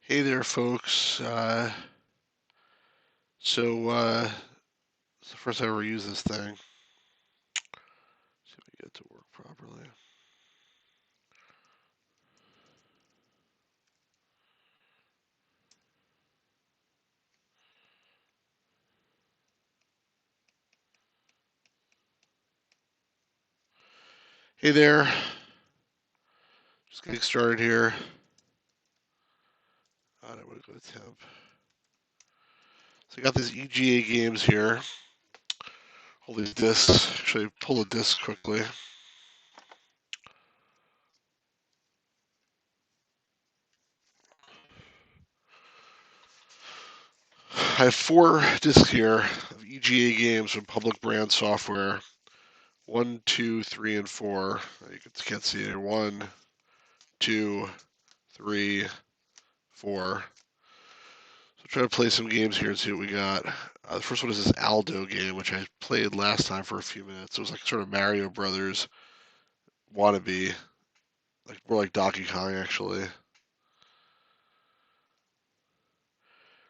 Hey there, folks. It's the first time I ever used this thing. See if I get it to work properly. Hey there. Just getting started here. I don't want to go to temp. So I got these EGA games here. All these discs. Actually, pull the disc quickly. I have 4 discs here of EGA games from public brand software. 1, 2, 3, and 4. You can't see it. 1, 2, 3, 4. So try to play some games here and see what we got. The first one is this Aldo game, which I played last time for a few minutes. It was like sort of Mario Brothers wannabe, like more like Donkey Kong actually.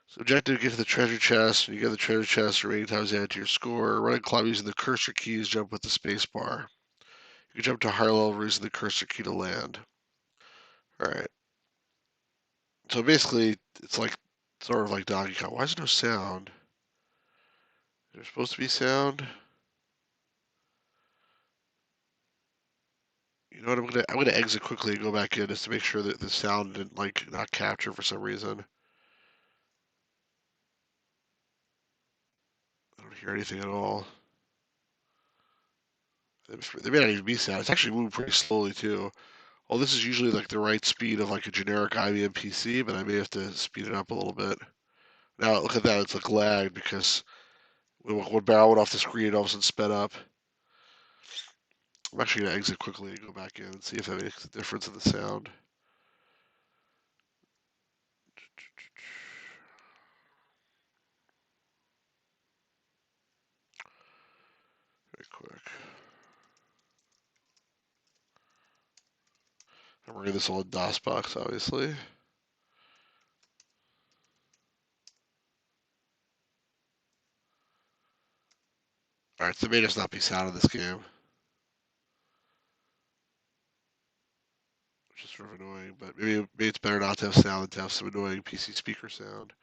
So objective: get to the treasure chest. When you get the treasure chest, remaining times add to your score. Run and climb using the cursor keys. Jump with the space bar. You can jump to a higher level using the cursor key to land. All right. So basically, it's like sort of like Donkey Kong. Why is there no sound? Is there supposed to be sound? You know what? I'm gonna exit quickly and go back in just to make sure that the sound didn't like not capture for some reason. I don't hear anything at all. There may not even be sound. It's actually moving pretty slowly too. Well, this is usually like the right speed of like a generic IBM PC, but I may have to speed it up a little bit. Now look at that, it's like lagged because when barrel went off the screen, it all of a sudden sped up. I'm actually gonna exit quickly and go back in and see if that makes a difference in the sound. Very quick. I'm running this all in DOSBox, obviously. Alright, so there may just not be sound in this game, which is sort of annoying, but maybe it's better not to have sound than to have some annoying PC speaker sound.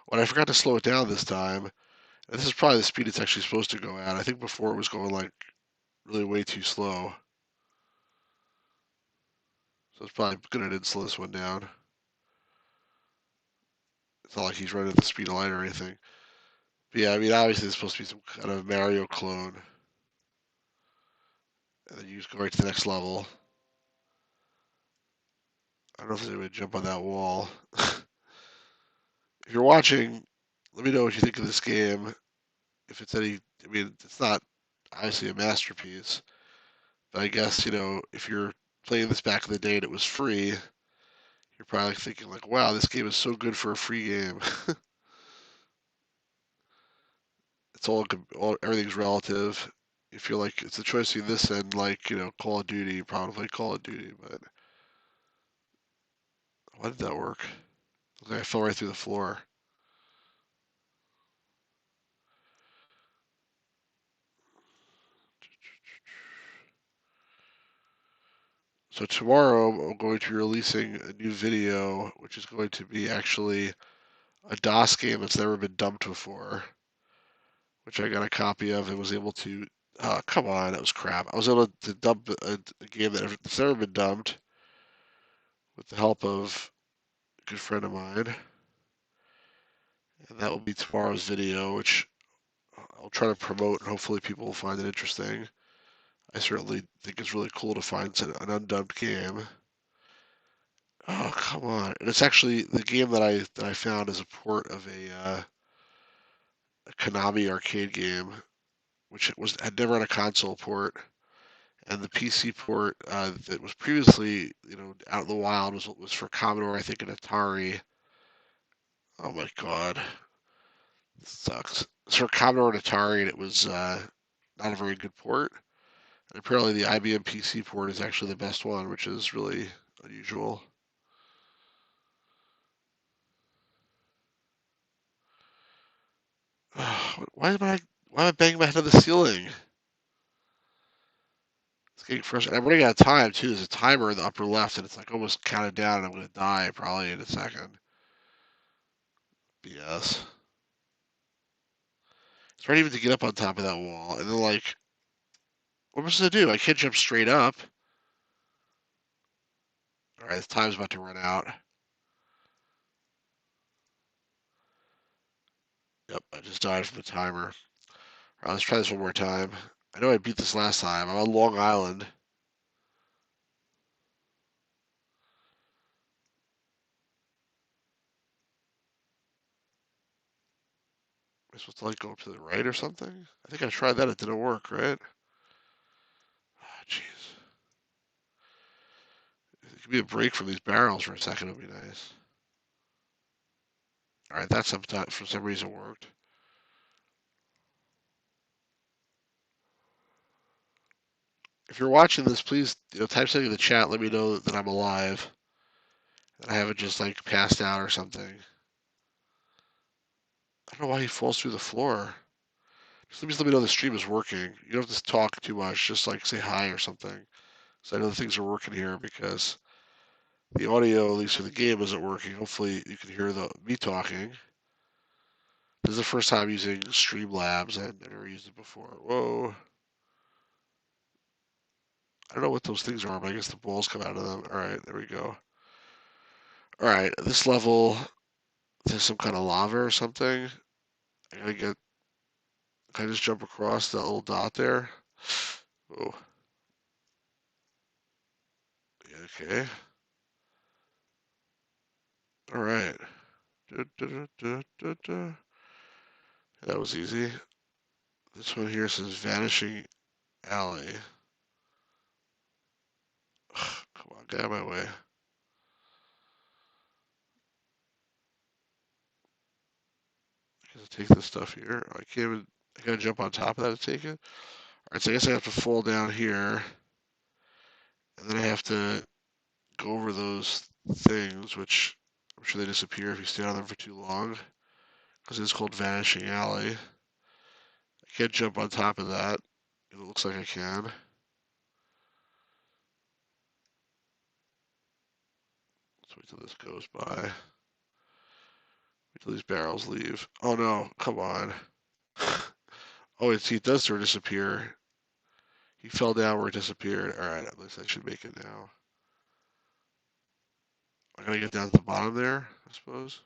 When I forgot to slow it down this time, and this is probably the speed it's actually supposed to go at. I think before it was going like really way too slow. So it's probably good I didn't slow this one down. It's not like he's running at the speed of light or anything. But yeah, I mean, obviously it's supposed to be some kind of Mario clone. And then you just go right to the next level. I don't know if there's any way to jump on that wall. If you're watching, let me know what you think of this game. If it's any, I mean, it's not obviously a masterpiece, but I guess, if you're playing this back in the day and it was free, you're probably thinking like, wow, this game is so good for a free game. It's all everything's relative. You feel like it's a choice between this and like, Call of Duty, probably Call of Duty, but why did that work? Okay, I fell right through the floor. So tomorrow I'm going to be releasing a new video, which is going to be actually a DOS game that's never been dumped before, which I got a copy of and was able to. Come on, that was crap. I was able to dump a game that's never been dumped with the help of a good friend of mine, and that will be tomorrow's video, which I'll try to promote, and hopefully people will find it interesting. I certainly think it's really cool to find an undubbed game. Oh, come on! And it's actually the game that I found is a port of a Konami arcade game, which had never had a console port, and the PC port that was previously out in the wild was for Commodore, I think, and Atari. Oh my God, this sucks. It's for Commodore and Atari, and it was not a very good port. And apparently, the IBM PC port is actually the best one, which is really unusual. Why am I banging my head on the ceiling? It's getting frustrating. I'm running out of time too. There's a timer in the upper left, and it's like almost counted down, and I'm gonna die probably in a second. BS. It's hard even to get up on top of that wall, and then like, what am I supposed to do? I can't jump straight up. All right, this time's about to run out. Yep, I just died from the timer. All right, let's try this one more time. I know I beat this last time. I'm on Long Island. Am I supposed to like go up to the right or something? I think I tried that. It didn't work, right? Ah, jeez. It could be a break from these barrels for a second. It would be nice. All right, that sometimes for some reason worked. If you're watching this, please type something in the chat. Let me know that I'm alive. That I haven't just like passed out or something. I don't know why he falls through the floor. Just let me know the stream is working. You don't have to talk too much. Just like say hi or something. So I know things are working here because the audio, at least for the game, isn't working. Hopefully you can hear me talking. This is the first time using Streamlabs. I've never used it before. Whoa. I don't know what those things are, but I guess the balls come out of them. All right, there we go. All right, this level, there's some kind of lava or something. I gotta get. Can I just jump across that little dot there? Oh, okay. All right. That was easy. This one here says Vanishing Alley. Come on, get out of my way. I gotta take this stuff here. I can't even. I gotta jump on top of that to take it. All right, so I guess I have to fall down here, and then I have to go over those things, which I'm sure they disappear if you stay on them for too long, because it's called Vanishing Alley. I can't jump on top of that. It looks like I can. Let's wait till this goes by. Wait till these barrels leave. Oh no, come on. Oh, it does sort of disappear. He fell down where it disappeared. All right, at least I should make it now. I gotta get down to the bottom there, I suppose.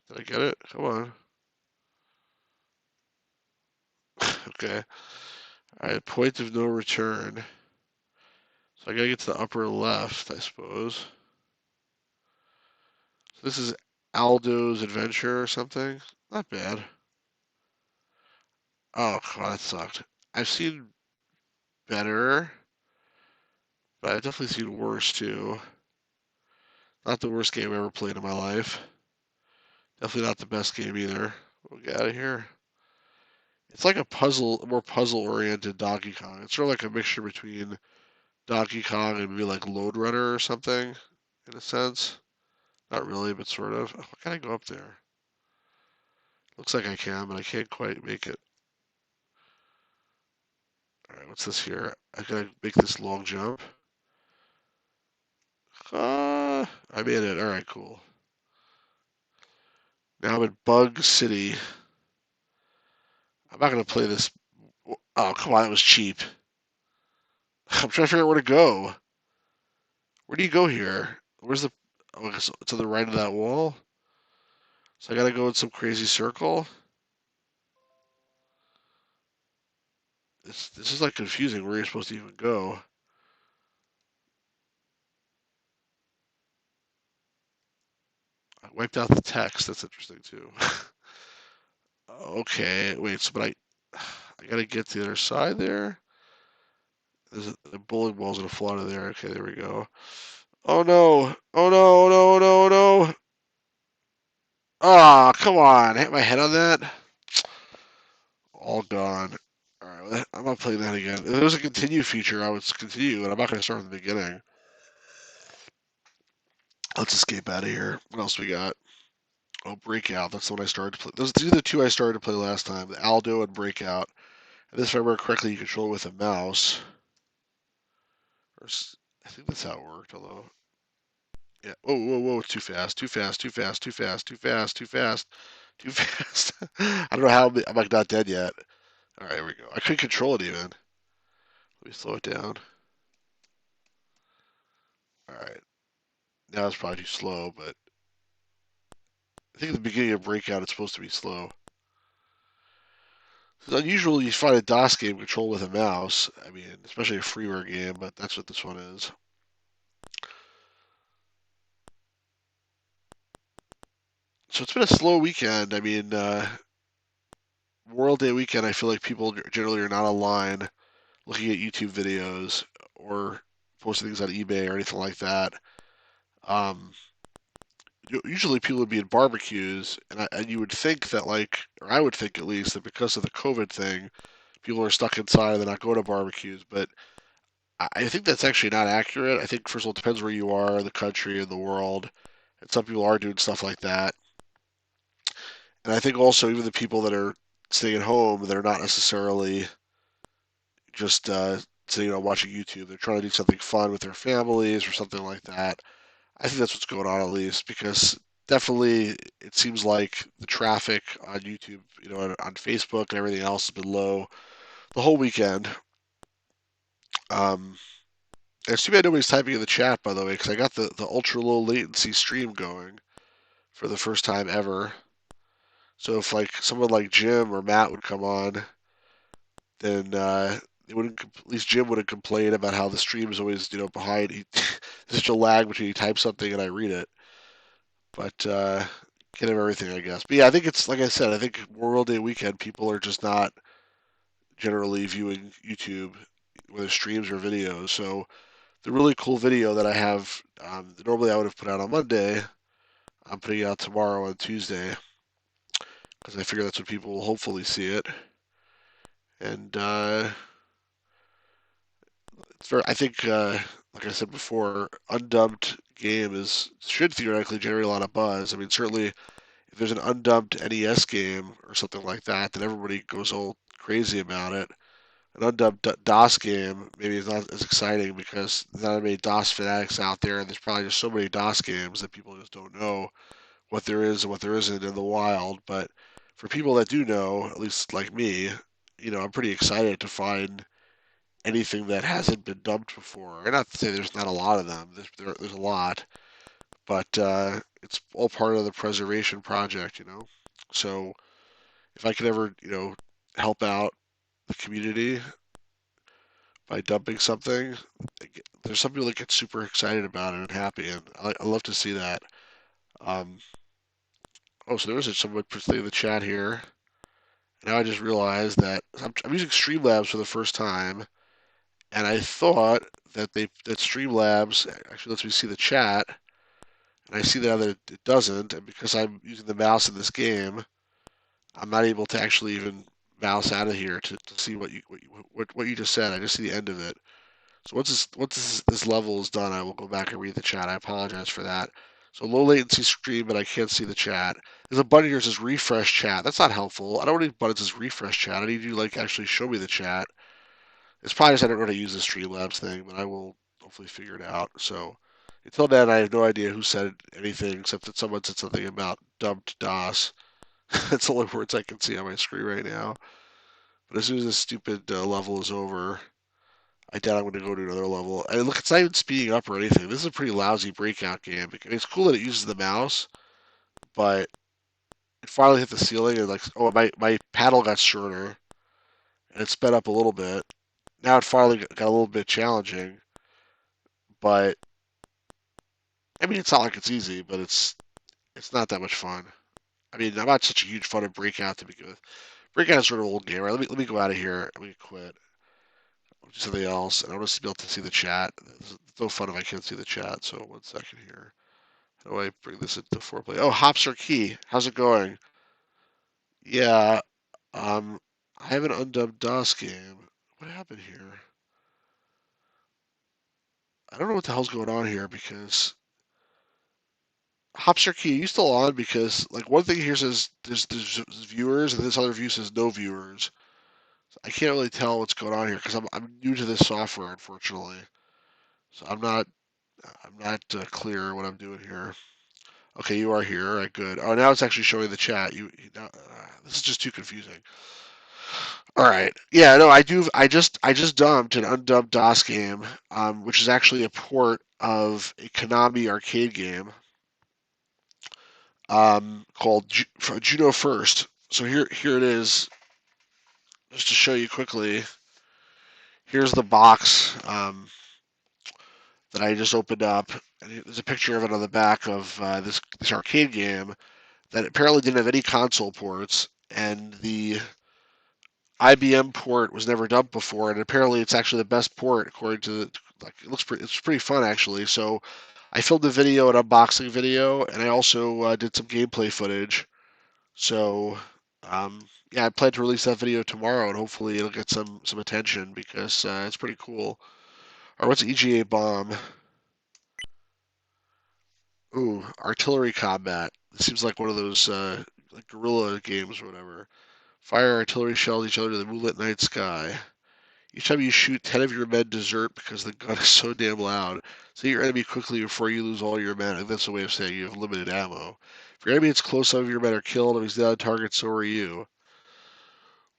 Did I get it? Come on. Okay. All right, point of no return. So I gotta get to the upper left, I suppose. So this is Aldo's adventure or something. Not bad. Oh, God, that sucked. I've seen better, but I've definitely seen worse too. Not the worst game I ever played in my life. Definitely not the best game either. We'll get out of here. It's like a more puzzle-oriented Donkey Kong. It's sort of like a mixture between Donkey Kong and maybe like Lode Runner or something, in a sense. Not really, but sort of. Oh, can I go up there? Looks like I can, but I can't quite make it. All right, what's this here? I gotta make this long jump. I made it. All right, cool. Now I'm in Bug City. I'm not gonna play this. Oh, come on, it was cheap. I'm trying to figure out where to go. Where do you go here? Where's the? Oh, I guess to the right of that wall. So I gotta go in some crazy circle. This is like confusing where you're supposed to even go. I wiped out the text. That's interesting too. Okay, wait. So, but I gotta get to the other side there. The bowling ball's gonna fall out of there. Okay, there we go. Oh no! Oh no! No! No! No! Ah, oh, come on! I hit my head on that. All gone. All right, I'm not playing that again. If there was a continue feature, I would continue, and I'm not gonna start from the beginning. Let's escape out of here. What else we got? Oh, Breakout. That's the one I started to play. These are the two I started to play last time, the Aldo and Breakout. And this, if I remember correctly, you control it with a mouse. I think that's how it worked, although. Yeah. Whoa, whoa, whoa. It's too fast. Too fast. Too fast. Too fast. Too fast. Too fast. Too fast. I don't know how I'm like not dead yet. All right, here we go. I couldn't control it even. Let me slow it down. All right. Now it's probably too slow, but I think at the beginning of Breakout it's supposed to be slow. It's unusual you find a DOS game controlled with a mouse. I mean, especially a freeware game, but that's what this one is. So it's been a slow weekend. I mean, Memorial Day weekend, I feel like people generally are not online looking at YouTube videos or posting things on eBay or anything like that. Um, Usually people would be in barbecues, and you would think that, like, or I would think at least, that because of the COVID thing, people are stuck inside and they're not going to barbecues. But I think that's actually not accurate. I think, first of all, it depends where you are in the country and the world. And some people are doing stuff like that. And I think also even the people that are staying at home, they're not necessarily just sitting watching YouTube. They're trying to do something fun with their families or something like that. I think that's what's going on at least because definitely it seems like the traffic on YouTube, on Facebook and everything else has been low the whole weekend. Um, and it's too bad nobody's typing in the chat, by the way, because I got the ultra low latency stream going for the first time ever. So if like someone like Jim or Matt would come on, then it wouldn't. At least Jim wouldn't complain about how the stream is always behind. There's such a lag between you type something and I read it. But can't have everything, I guess. But yeah, I think it's like I said. I think Memorial Day weekend people are just not generally viewing YouTube, whether streams or videos. So the really cool video that I have, normally I would have put out on Monday. I'm putting it out tomorrow on Tuesday because I figure that's when people will hopefully see it. And I think, like I said before, undubbed game should theoretically generate a lot of buzz. I mean, certainly if there's an undubbed NES game or something like that, then everybody goes all crazy about it. An undubbed DOS game maybe is not as exciting because there's not many DOS fanatics out there, and there's probably just so many DOS games that people just don't know what there is and what there isn't in the wild. But for people that do know, at least like me, I'm pretty excited to find anything that hasn't been dubbed before. And not to say there's not a lot of them. There's a lot, but it's all part of the preservation project. So if I could ever, help out the community by dumping something, there's some people that get super excited about it and happy, and I love to see that. Um, so there was someone putting in the chat here. Now I just realized that I'm using Streamlabs for the first time, and I thought that Streamlabs actually lets me see the chat, and I see now that it doesn't, and because I'm using the mouse in this game, I'm not able to actually even mouse out of here to see what you just said. I just see the end of it. So once this level is done, I will go back and read the chat. I apologize for that. So low latency stream, but I can't see the chat. There's a button here that says refresh chat. That's not helpful. I don't need a button that says refresh chat. I need you to actually show me the chat. It's probably just I don't know how to use the Streamlabs thing, but I will hopefully figure it out. So until then, I have no idea who said anything except that someone said something about dumped DOS. That's the only words I can see on my screen right now. But as soon as this stupid level is over, I doubt I'm going to go to another level. And look, it's not even speeding up or anything. This is a pretty lousy breakout game. It's cool that it uses the mouse, but it finally hit the ceiling and my paddle got shorter and it sped up a little bit. Now it finally got a little bit challenging, but I mean it's not like it's easy, but it's not that much fun. I mean I'm not such a huge fan of Breakout to begin with. Breakout is sort of an old game, right? Let me go out of here. Let me quit. I'll do something else, and I want to be able to see the chat. It's no fun if I can't see the chat. So 1 second here. How do I bring this into foreplay? Oh, Hops are key. How's it going? Yeah, um, I have an undubbed DOS game. What happened here? I don't know what the hell's going on here because Hopster Key, are you still on? Because like one thing here says there's viewers, and this other view says no viewers. I can't really tell what's going on here because I'm new to this software, unfortunately. So I'm not clear what I'm doing here. Okay, you are here. All right, good. Oh, now it's actually showing the chat. This is just too confusing. All right. Yeah, no, I do. I just dumped an undubbed DOS game, which is actually a port of a Konami arcade game called Juno First. So here it is, just to show you quickly. Here's the box that I just opened up. And there's a picture of it on the back of this arcade game that apparently didn't have any console ports, and the IBM port was never dubbed before, and apparently it's actually the best port according to like it's pretty fun actually. So I filmed a video, an unboxing video, and I also did some gameplay footage. So yeah, I plan to release that video tomorrow, and hopefully it'll get some attention because it's pretty cool. Or what's EGA bomb? Ooh, artillery combat. This seems like one of those like guerrilla games or whatever. Fire artillery shells each other to the moonlit night sky. Each time you shoot, 10 of your men desert because the gun is so damn loud. See your enemy quickly before you lose all your men. And that's a way of saying you have limited ammo. If your enemy is close, some of your men are killed. If he's not on target, so are you.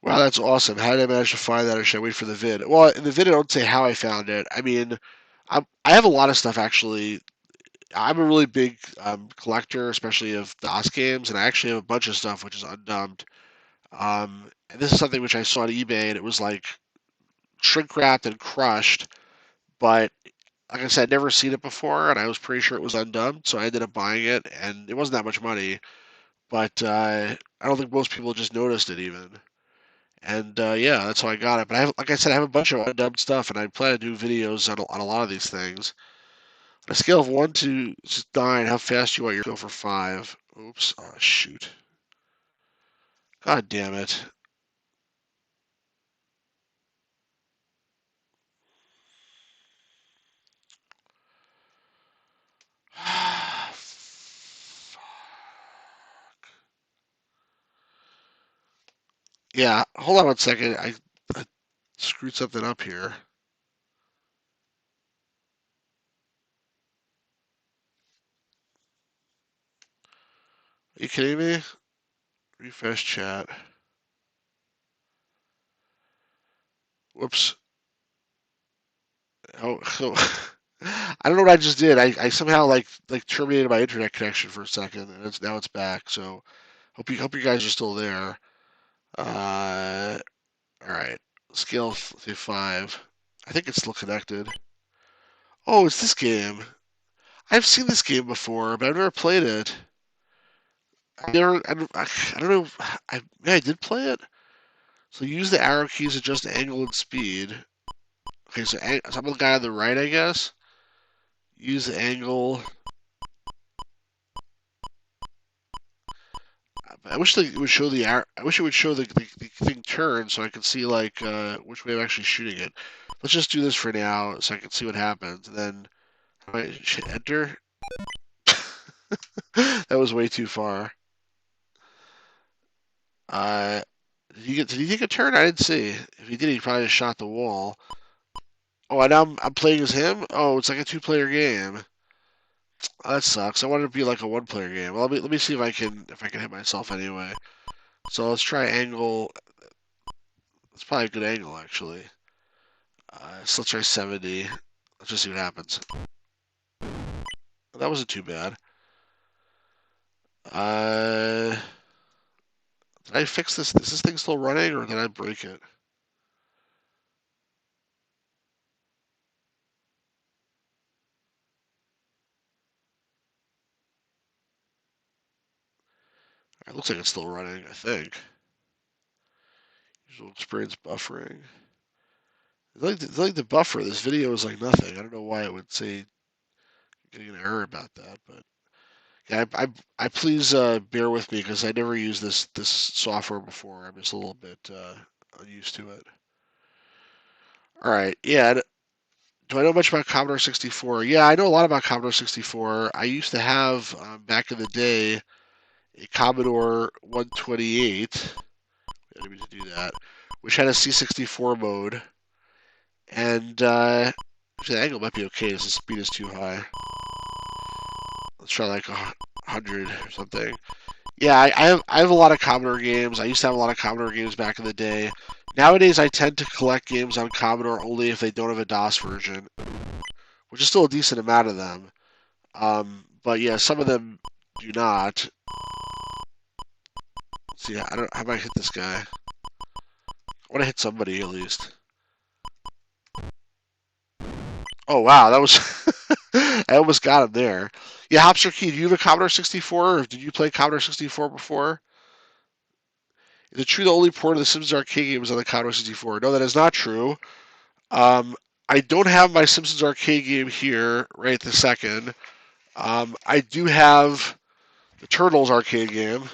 Wow, that's awesome. How did I manage to find that, or should I wait for the vid? Well, in the vid, I don't say how I found it. I mean, I have a lot of stuff, actually. I'm a really big collector, especially of DOS games, and I actually have a bunch of stuff which is undubbed. And this is something which I saw on eBay, and it was like shrink wrapped and crushed, but like I said, I'd never seen it before, and I was pretty sure it was undubbed, so I ended up buying it, and it wasn't that much money, but I don't think most people just noticed it even. And yeah, that's how I got it. But like I said, I have a bunch of undubbed stuff, and I plan to do videos on a lot of these things. On a scale of 1 to 9, how fast do you want your go for 5? Oops. Oh, shoot. God damn it. Yeah, hold on one second. I screwed something up here. Are you kidding me? Refresh chat. Whoops. Oh, I don't know what I just did. I somehow like terminated my internet connection for a second, and now it's back. So hope you guys are still there. All right. Scale to 5. I think it's still connected. Oh, it's this game. I've seen this game before, but I've never played it. I don't know. I did play it. So use the arrow keys to adjust angle and speed. Okay, so I'm the guy on the right, I guess. Use the angle. I wish it would show the arrow. I wish it would show the thing turn so I could see like which way I'm actually shooting it. Let's just do this for now so I can see what happens. And then I hit enter. That was way too far. Uh, did he take a turn? I didn't see. If he did, he probably just shot the wall. Oh, and now I'm playing as him. Oh, it's like a two-player game. Oh, that sucks. I wanted it to be like a one-player game. Well, let me see if I can hit myself anyway. So let's try angle. It's probably a good angle actually. So let's try 70. Let's just see what happens. That wasn't too bad. Uh, did I fix this? Is this thing still running, or did I break it? It looks like it's still running, I think. Usual experience buffering. It's like the buffer. This video is like nothing. I don't know why it would say getting an error about that, but yeah, I please bear with me because I never used this software before. I'm just a little bit unused to it. All right, yeah. Do I know much about Commodore 64? Yeah, I know a lot about Commodore 64. I used to have, back in the day, a Commodore 128. I didn't mean to do that, which had a C64 mode. And actually, the angle might be okay. The speed is too high. Let's try like 100 or something. Yeah, I have a lot of Commodore games. I used to have a lot of Commodore games back in the day. Nowadays, I tend to collect games on Commodore only if they don't have a DOS version, which is still a decent amount of them. But yeah, some of them do not. Let's see, I don't. How about I hit this guy? I want to hit somebody at least. Oh wow, that was I almost got him there. Yeah, Hopster Key, do you have a Commodore 64, or did you play Commodore 64 before? Is it true the only port of the Simpsons arcade game was on the Commodore 64? No, that is not true. Um, I don't have my Simpsons arcade game here right this second. I do have the Turtles arcade game,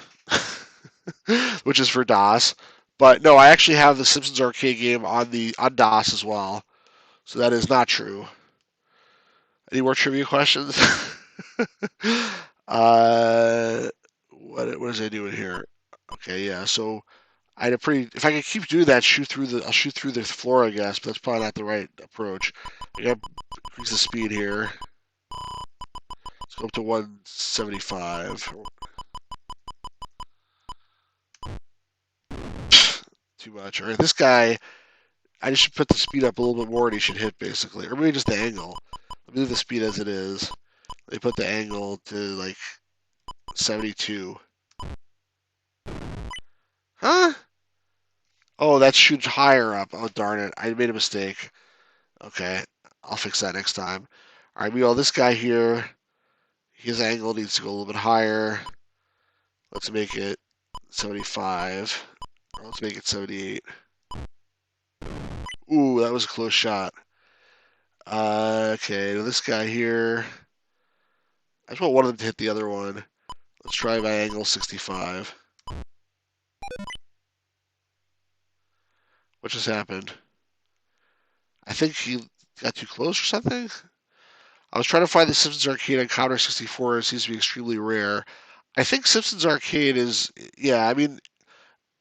which is for DOS. But no, I actually have the Simpsons arcade game on DOS as well. So that is not true. Any more trivia questions? What was I doing here? Okay, yeah. So I had a pretty. If I could keep doing that, I'll shoot through the floor, I guess. But that's probably not the right approach. I got to increase the speed here. Let's go up to 175. Too much. All right, this guy. I just should put the speed up a little bit more, and he should hit basically, or maybe just the angle. Let me leave the speed as it is. They put the angle to like 72. Huh? Oh, that shoots higher up. Oh, darn it. I made a mistake. Okay. I'll fix that next time. All right, meanwhile, this guy here, his angle needs to go a little bit higher. Let's make it 75. Or let's make it 78. Ooh, that was a close shot. Okay, this guy here. I just want one of them to hit the other one. Let's try by angle 65. What just happened? I think he got too close or something? I was trying to find the Simpsons Arcade on Commodore 64. It seems to be extremely rare. I think Simpsons Arcade is, yeah, I mean,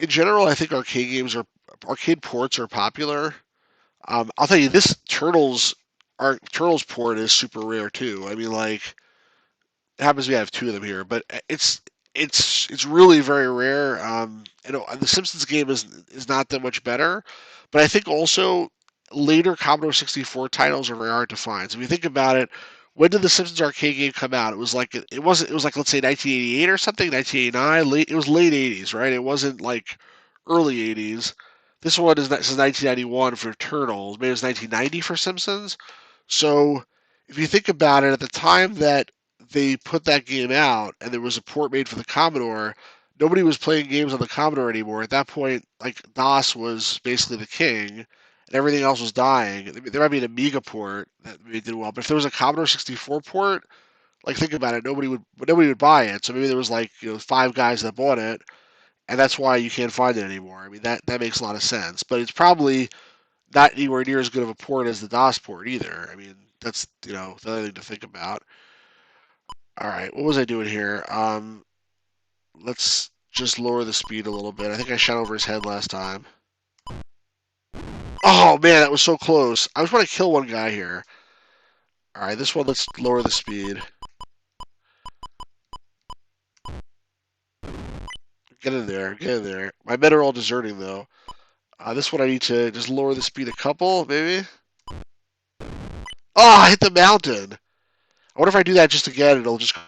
in general, I think arcade ports are popular. I'll tell you, this Turtles port is super rare too. I mean, like, it happens we have two of them here, but it's really very rare. The Simpsons game is not that much better, but I think also later Commodore 64 titles are very hard to find. So if you think about it, when did the Simpsons arcade game come out? It was like let's say 1988 or something, 1989. It was late 80s, right? It wasn't like early 80s. This one is since 1991 for Turtles. Maybe it was 1990 for Simpsons. So if you think about it, at the time that they put that game out and there was a port made for the Commodore, nobody was playing games on the Commodore anymore. At that point, like DOS was basically the king, and everything else was dying. There might be an Amiga port that maybe did well, but if there was a Commodore 64 port, like think about it, nobody would buy it. So maybe there was like 5 guys that bought it, and that's why you can't find it anymore. I mean that makes a lot of sense, but it's probably not anywhere near as good of a port as the DOS port either. I mean that's the other thing to think about. All right, what was I doing here? Let's just lower the speed a little bit. I think I shot over his head last time. Oh man, that was so close. I just want to kill one guy here. All right, this one, let's lower the speed. Get in there, get in there. My men are all deserting though. This one I need to just lower the speed a couple, maybe. Oh, I hit the mountain. I wonder if I do that just again, it'll just. What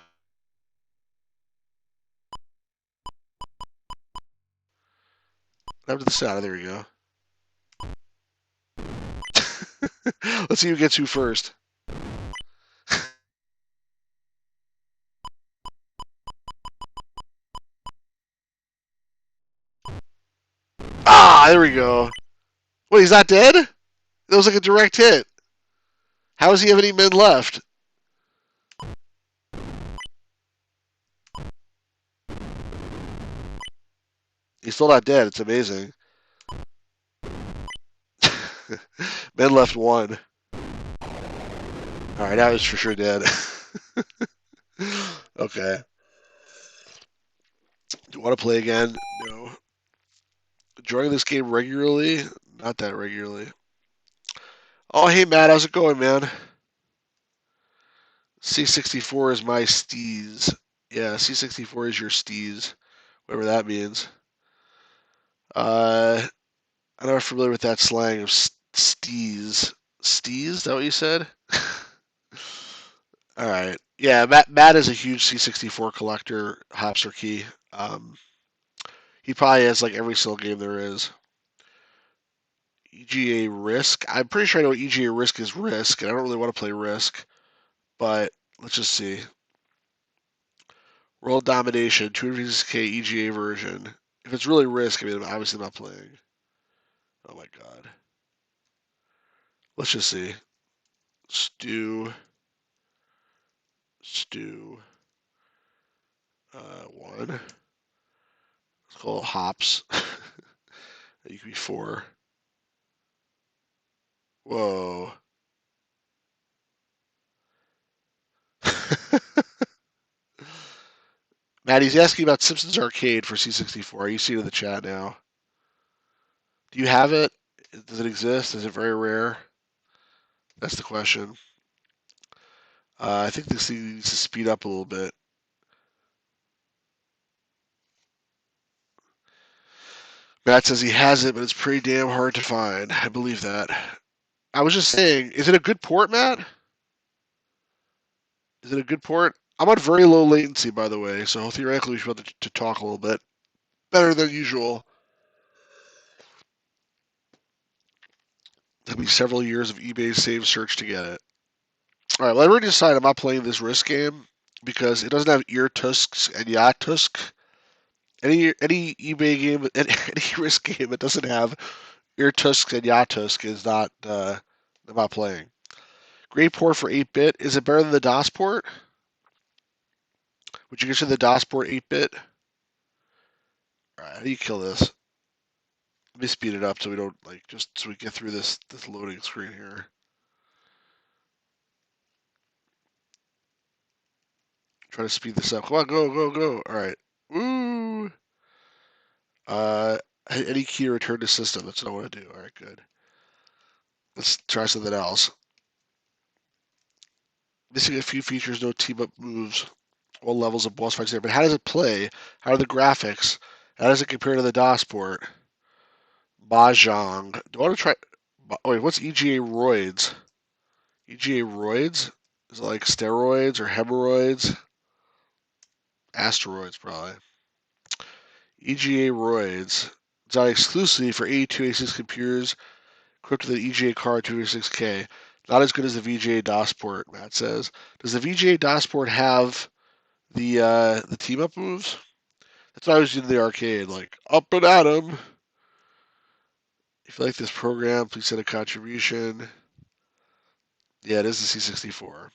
happened to the sound? There we go. Let's see who gets who first. Ah, there we go. Wait, he's not dead? That was like a direct hit. How does he have any men left? He's still not dead. It's amazing. Men left one. All right, now he's for sure dead. Okay. Do you want to play again? No. Enjoying this game regularly? Not that regularly. Oh, hey Matt, how's it going, man? C64 is my steez. Yeah, C64 is your steez, whatever that means. I'm not familiar with that slang of steez. Steez? Is that what you said? All right. Yeah, Matt is a huge C64 collector, Hopster Key. Um, he probably has like every single game there is. EGA Risk. I'm pretty sure I know what EGA Risk is Risk, and I don't really want to play Risk, but let's just see. World Domination, 256K EGA version. If it's really Risk, I mean, I'm obviously not playing. Oh my god. Let's just see. Stew. One. Let's call it Hops. You could be four. Whoa. Maddie's asking about Simpsons Arcade for C64. You see it in the chat now. Do you have it? Does it exist? Is it very rare? That's the question. I think this thing needs to speed up a little bit. Matt says he has it, but it's pretty damn hard to find. I believe that. I was just saying, is it a good port, Matt? Is it a good port? I'm on very low latency, by the way, so theoretically we should be able to talk a little bit better than usual. It'll be several years of eBay save search to get it. All right, well, I already decided I'm not playing this Risk game because it doesn't have ear tusks and yacht tusk. Any eBay game, any Risk game that doesn't have ear tusks and yacht tusk is not. I'm not playing. Great port for 8-bit. Is it better than the DOS port? Would you consider the DOS port 8-bit? All right, how do you kill this? Let me speed it up so we don't just so we get through this loading screen here. Try to speed this up. Come on, go. All right. Woo! Any key to return to system. That's what I want to do. All right, good. Let's try something else. Missing a few features, no team up moves, all levels of boss fights there. But how does it play? How are the graphics? How does it compare to the DOS port? Mah Jongg. Do I want to try? Wait, what's EGA-Roids? EGA-Roids? Is it like steroids or hemorrhoids? Asteroids, probably. EGA-Roids. Designed exclusively for 8286 computers equipped with an EGA card 256K. Not as good as the VGA DOS port, Matt says. Does the VGA DOS port have the team up moves? That's what I was doing in the arcade, like up and at 'em. If you like this program, please send a contribution. Yeah, it is the C64.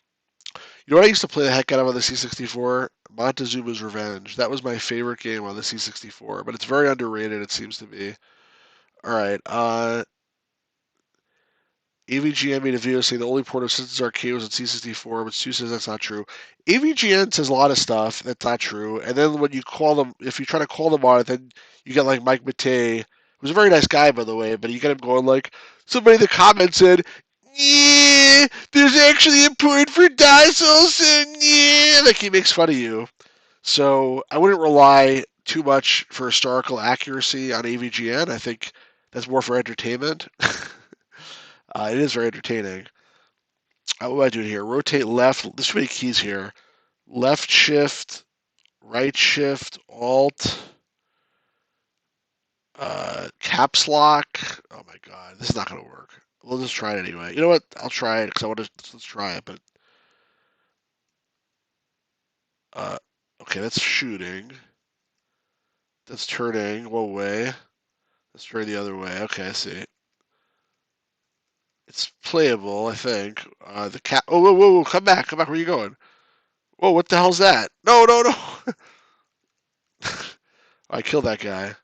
You know what I used to play the heck out of on the C64? Montezuma's Revenge. That was my favorite game on the C64, but it's very underrated, it seems to be. All right. AVGN made a video saying the only port of Simpsons Arcade was on C64, but Stu says that's not true. AVGN says a lot of stuff that's not true, and then when you call them, if you try to call them on it, then you get like Mike Matei, who's a very nice guy, by the way, but you get him going like, somebody in the comments said, yeah, there's actually a port for Daisos, and yeah, like he makes fun of you. So I wouldn't rely too much for historical accuracy on AVGN. I think that's more for entertainment. It is very entertaining. What am I doing here? Rotate left. There's too many keys here. Left shift, right shift, alt, caps lock. Oh my god, this is not going to work. We'll just try it anyway. You know what? I'll try it because I want to. Let's try it. But okay, that's shooting. That's turning one way. Let's try the other way. Okay, I see. It's playable, I think. The cat. Oh, whoa! Come back! Where are you going? Whoa! What the hell's that? No! I killed that guy.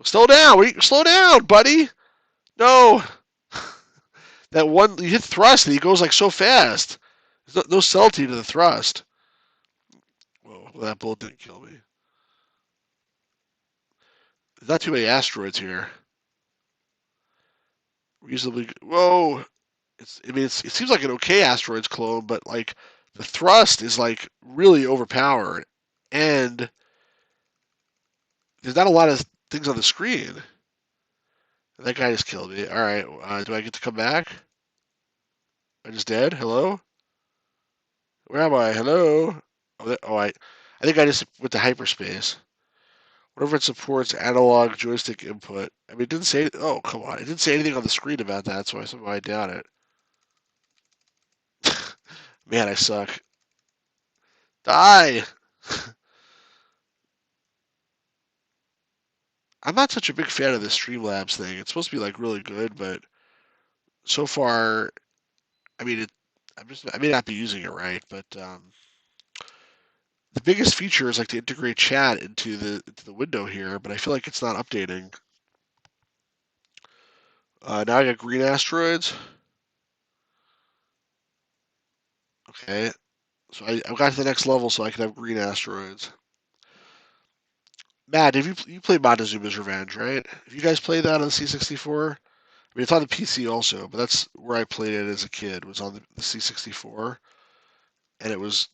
Slow down! Slow down, buddy! No! That one, you hit thrust and he goes like so fast. There's no subtlety to the thrust. Whoa, well, that bullet didn't kill me. There's not too many asteroids here. Reasonably, whoa. It seems like an okay asteroids clone, but like the thrust is like really overpowered, and there's not a lot of things on the screen. That guy just killed me. All right, do I get to come back? I just dead. Hello? Where am I? Hello? I think I just went to hyperspace. Whatever it supports analog joystick input. I mean, it didn't say. Oh, come on! It didn't say anything on the screen about that, so somehow I doubt it. Man, I suck. Die! I'm not such a big fan of this Streamlabs thing. It's supposed to be like really good, but so far, I mean, I may not be using it right, but the biggest feature is like to integrate chat into the window here, but I feel like it's not updating. Now I got green asteroids. Okay, so I got to the next level, so I can have green asteroids. Matt, have you played Montezuma's Revenge, right? Have you guys played that on the C64? I mean, it's on the PC also, but that's where I played it as a kid. Was on the C64, and it was,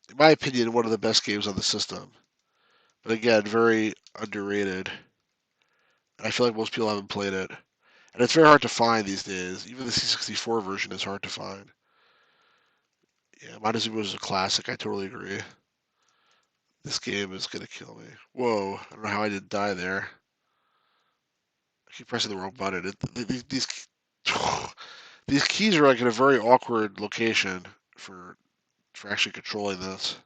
in my opinion, one of the best games on the system. But again, very underrated. And I feel like most people haven't played it. And it's very hard to find these days. Even the C64 version is hard to find. Yeah, Montezuma was a classic. I totally agree. This game is going to kill me. Whoa, I don't know how I didn't die there. I keep pressing the wrong button. These keys are like in a very awkward location for actually controlling this.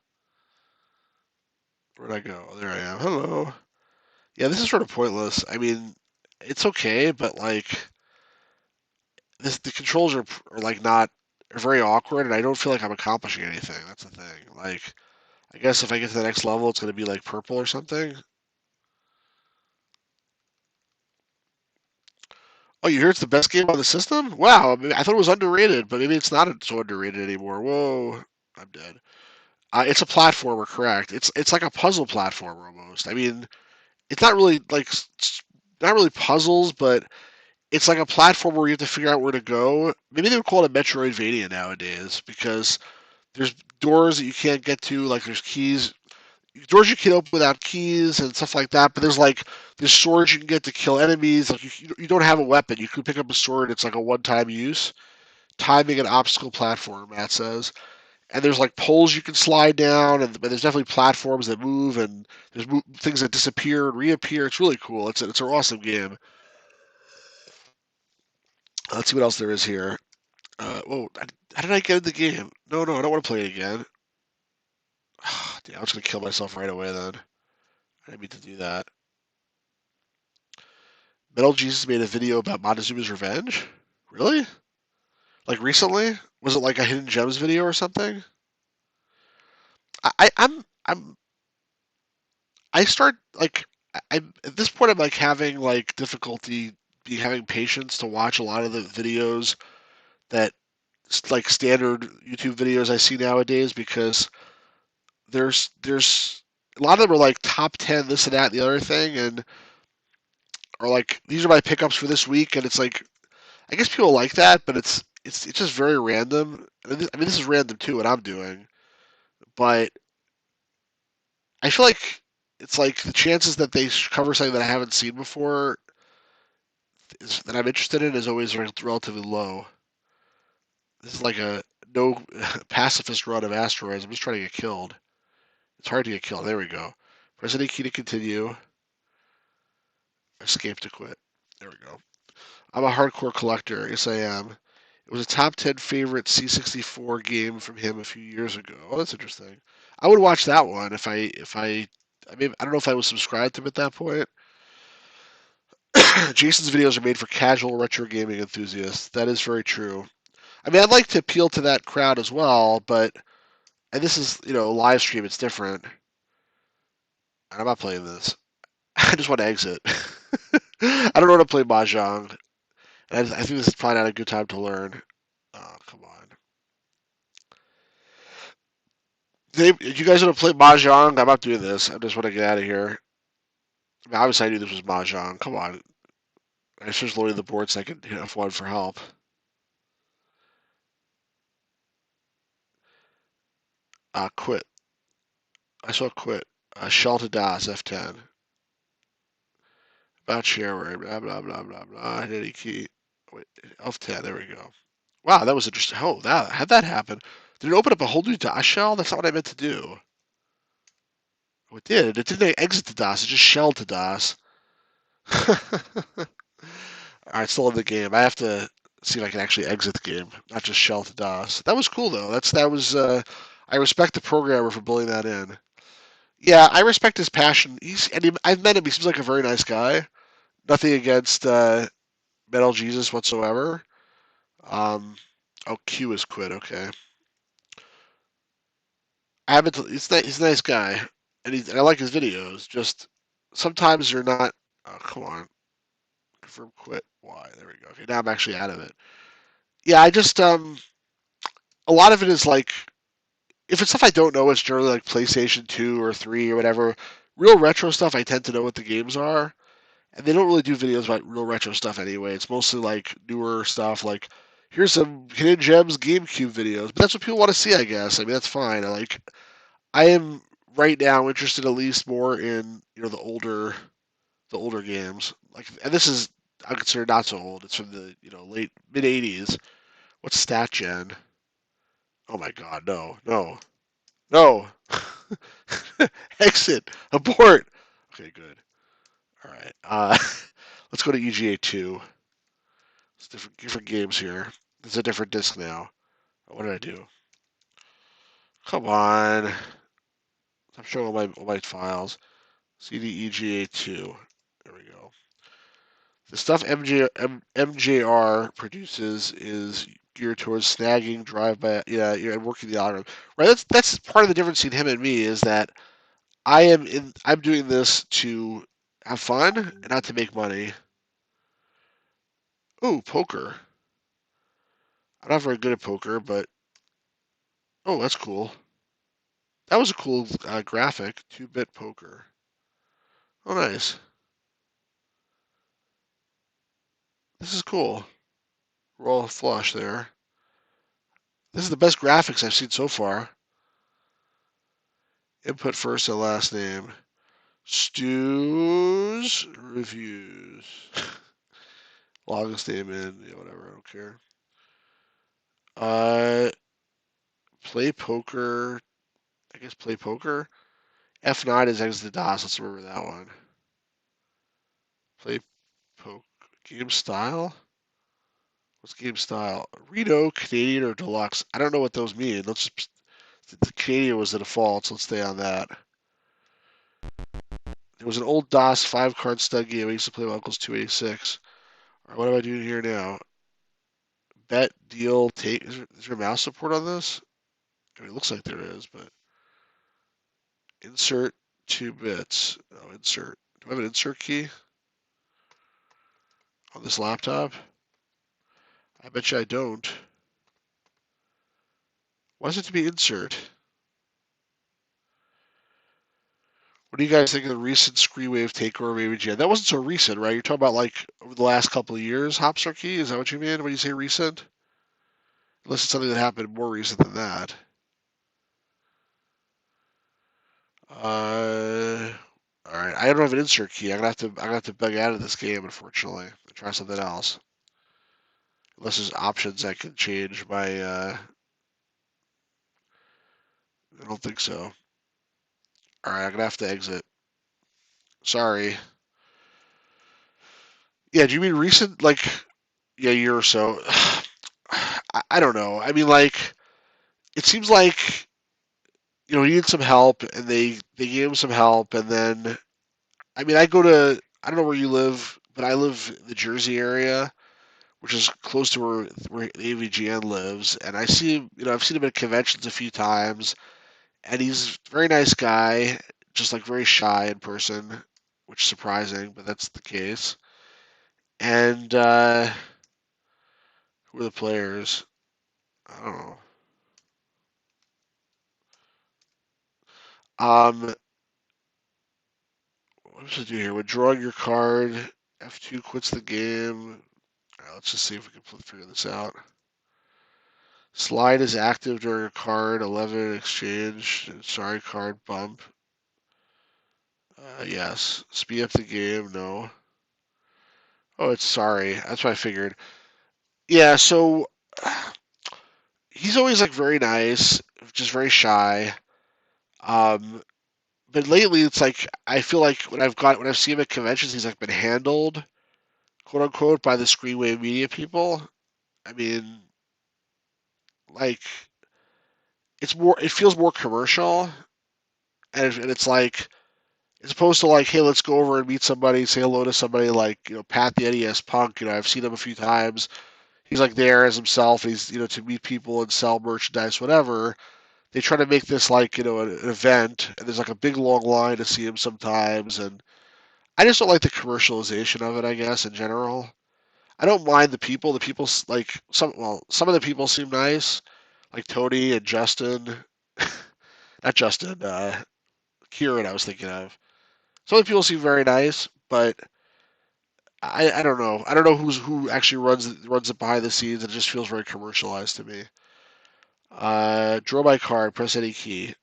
Where'd I go? Oh, there I am. Hello. Yeah, this is sort of pointless. I mean, it's okay, but like the controls are like not are very awkward, and I don't feel like I'm accomplishing anything. That's the thing. Like, I guess if I get to the next level, it's gonna be like purple or something. Oh, you hear it's the best game on the system? Wow, I, mean, I thought it was underrated, but maybe it's not so underrated anymore. Whoa, I'm dead. It's a platformer, correct? It's like a puzzle platformer almost. I mean, it's not really like not really puzzles, but it's like a platform where you have to figure out where to go. Maybe they would call it a Metroidvania nowadays because there's doors that you can't get to, like there's keys, doors you can open without keys and stuff like that. But there's swords you can get to kill enemies. Like you don't have a weapon, you could pick up a sword. It's like a one-time use. Timing and obstacle platform, Matt says. And there's like poles you can slide down, and but there's definitely platforms that move, and there's things that disappear and reappear. It's really cool. It's an awesome game. Let's see what else there is here. Whoa, how did I get in the game? No, I don't want to play it again. Damn, I'm just gonna kill myself right away then. I didn't mean to do that. Metal Jesus made a video about Montezuma's Revenge? Really? Like recently? Was it like a Hidden Gems video or something? I'm I start like I at this point I'm like having like difficulty having patience to watch a lot of the videos that like standard YouTube videos I see nowadays because there's a lot of them are like top 10 this and that and the other thing and or like these are my pickups for this week and it's like I guess people like that but it's just very random. I mean this is random too what I'm doing, but I feel like it's like the chances that they cover something that I haven't seen before that I'm interested in is always relatively low. This is like a no pacifist run of asteroids. I'm just trying to get killed. It's hard to get killed. There we go. Press any key to continue. Escape to quit. There we go. I'm a hardcore collector. Yes, I am. It was a top 10 favorite C64 game from him a few years ago. Oh, that's interesting. I would watch that one I mean I don't know if I was subscribed to him at that point. Jason's videos are made for casual retro gaming enthusiasts. That is very true. I mean, I'd like to appeal to that crowd as well, but and this is live stream. It's different. I'm not playing this. I just want to exit. I don't know how to play Mah Jongg, And I think this is probably not a good time to learn. Oh, come on. Did you guys want to play Mah Jongg? I'm not doing this. I just want to get out of here. I mean, obviously, I knew this was Mah Jongg. Come on. I was just loading the board so I could hit F1 for help. Quit. I saw quit. Shell to DOS, F10. About shareware, blah, blah, blah, blah, blah. Hit any key. Wait, F10, there we go. Wow, that was interesting. Oh, how'd that happen? Did it open up a whole new DOS shell? That's not what I meant to do. Oh, it did. It didn't exit to DOS. It just shelled to DOS. All right, still in the game. I have to see if I can actually exit the game, not just shell to DOS. That was cool though. That was. I respect the programmer for building that in. Yeah, I respect his passion. I've met him. He seems like a very nice guy. Nothing against Metal Jesus whatsoever. Um, oh, Q is quit. Okay, I haven't. He's a nice guy, and I like his videos. Just sometimes they're not. Oh, come on, confirm quit. Why? There we go. Okay, now I'm actually out of it. Yeah, I just a lot of it is like if it's stuff I don't know, it's generally like PlayStation 2 or 3 or whatever. Real retro stuff, I tend to know what the games are, and they don't really do videos about real retro stuff anyway. It's mostly like newer stuff, like here's some hidden gems GameCube videos. But that's what people want to see, I guess. I mean, that's fine. I am right now interested at least more in the older games. Like, and this is I consider not so old. It's from the late mid '80s. What's Stat Gen? Oh my God, no, no, no. Exit. Abort. Okay, good. All right. Let's go to EGA 2. It's different games here. There's a different disc now. What did I do? Come on. I'm showing all my files. CD EGA 2. There we go. The stuff MJR produces is geared towards snagging, drive-by, and working the algorithm. Right. That's part of the difference between him and me is that I'm doing this to have fun and not to make money. Ooh, poker. I'm not very good at poker, but oh, that's cool. That was a cool graphic. 2-bit poker. Oh, nice. This is cool. Roll a flush there. This is the best graphics I've seen so far. Input first and last name. Stu's reviews. Longest name in, whatever. I don't care. Uh, play poker. I guess play poker. F9 is exit DOS. Let's remember that one. Play poker. Game style? What's game style? Reno, Canadian, or Deluxe? I don't know what those mean. The Canadian was the default, so let's stay on that. It was an old DOS 5-card stud game. I used to play with Uncle's 286. All right, what am I doing here now? Bet, deal, take. Is there mouse support on this? I mean, it looks like there is, but insert 2 bits. Oh, insert. Do I have an insert key on this laptop? I bet you I don't. Why is it to be insert? What do you guys think of the recent Screenwave takeover of AVGN? That wasn't so recent, right? You're talking about like over the last couple of years, Hopster key? Is that what you mean when you say recent? Unless it's something that happened more recent than that. All right. I don't have an insert key. I'm gonna have to bug out of this game, unfortunately, and try something else. Unless there's options I can change my. I don't think so. All right, I'm gonna have to exit. Sorry. Yeah, do you mean recent? Like, yeah, a year or so. I don't know. I mean, like, it seems like he needed some help, and they gave him some help, and then I mean, I don't know where you live, but I live in the Jersey area, which is close to where AVGN lives, and I've seen him at conventions a few times, and he's a very nice guy, just like very shy in person, which is surprising, but that's the case. And Who are the players? I don't know. What does it do here? Withdrawing your card. F2 quits the game. All right, let's just see if we can figure this out. Slide is active during a card. 11 exchange. Sorry, card bump. Yes. Speed up the game. No. Oh, it's sorry. That's what I figured. Yeah, so he's always like very nice, just very shy. Um, but lately it's like I feel like when I've seen him at conventions, he's like been handled, quote unquote, by the Screenwave media people. I mean, like it feels more commercial, and it's like as opposed to like, hey, let's go over and meet somebody, say hello to somebody like Pat the NES Punk. I've seen him a few times. He's like there as himself. He's to meet people and sell merchandise, whatever. They try to make this like an event, and there's like a big long line to see him sometimes, and I just don't like the commercialization of it. I guess in general, I don't mind the people. The people like some of the people seem nice, like Tony and Justin, not Justin, Kieran. I was thinking of. Some of the people seem very nice, but I don't know. I don't know who actually runs it behind the scenes. It just feels very commercialized to me. Draw my card. Press any key.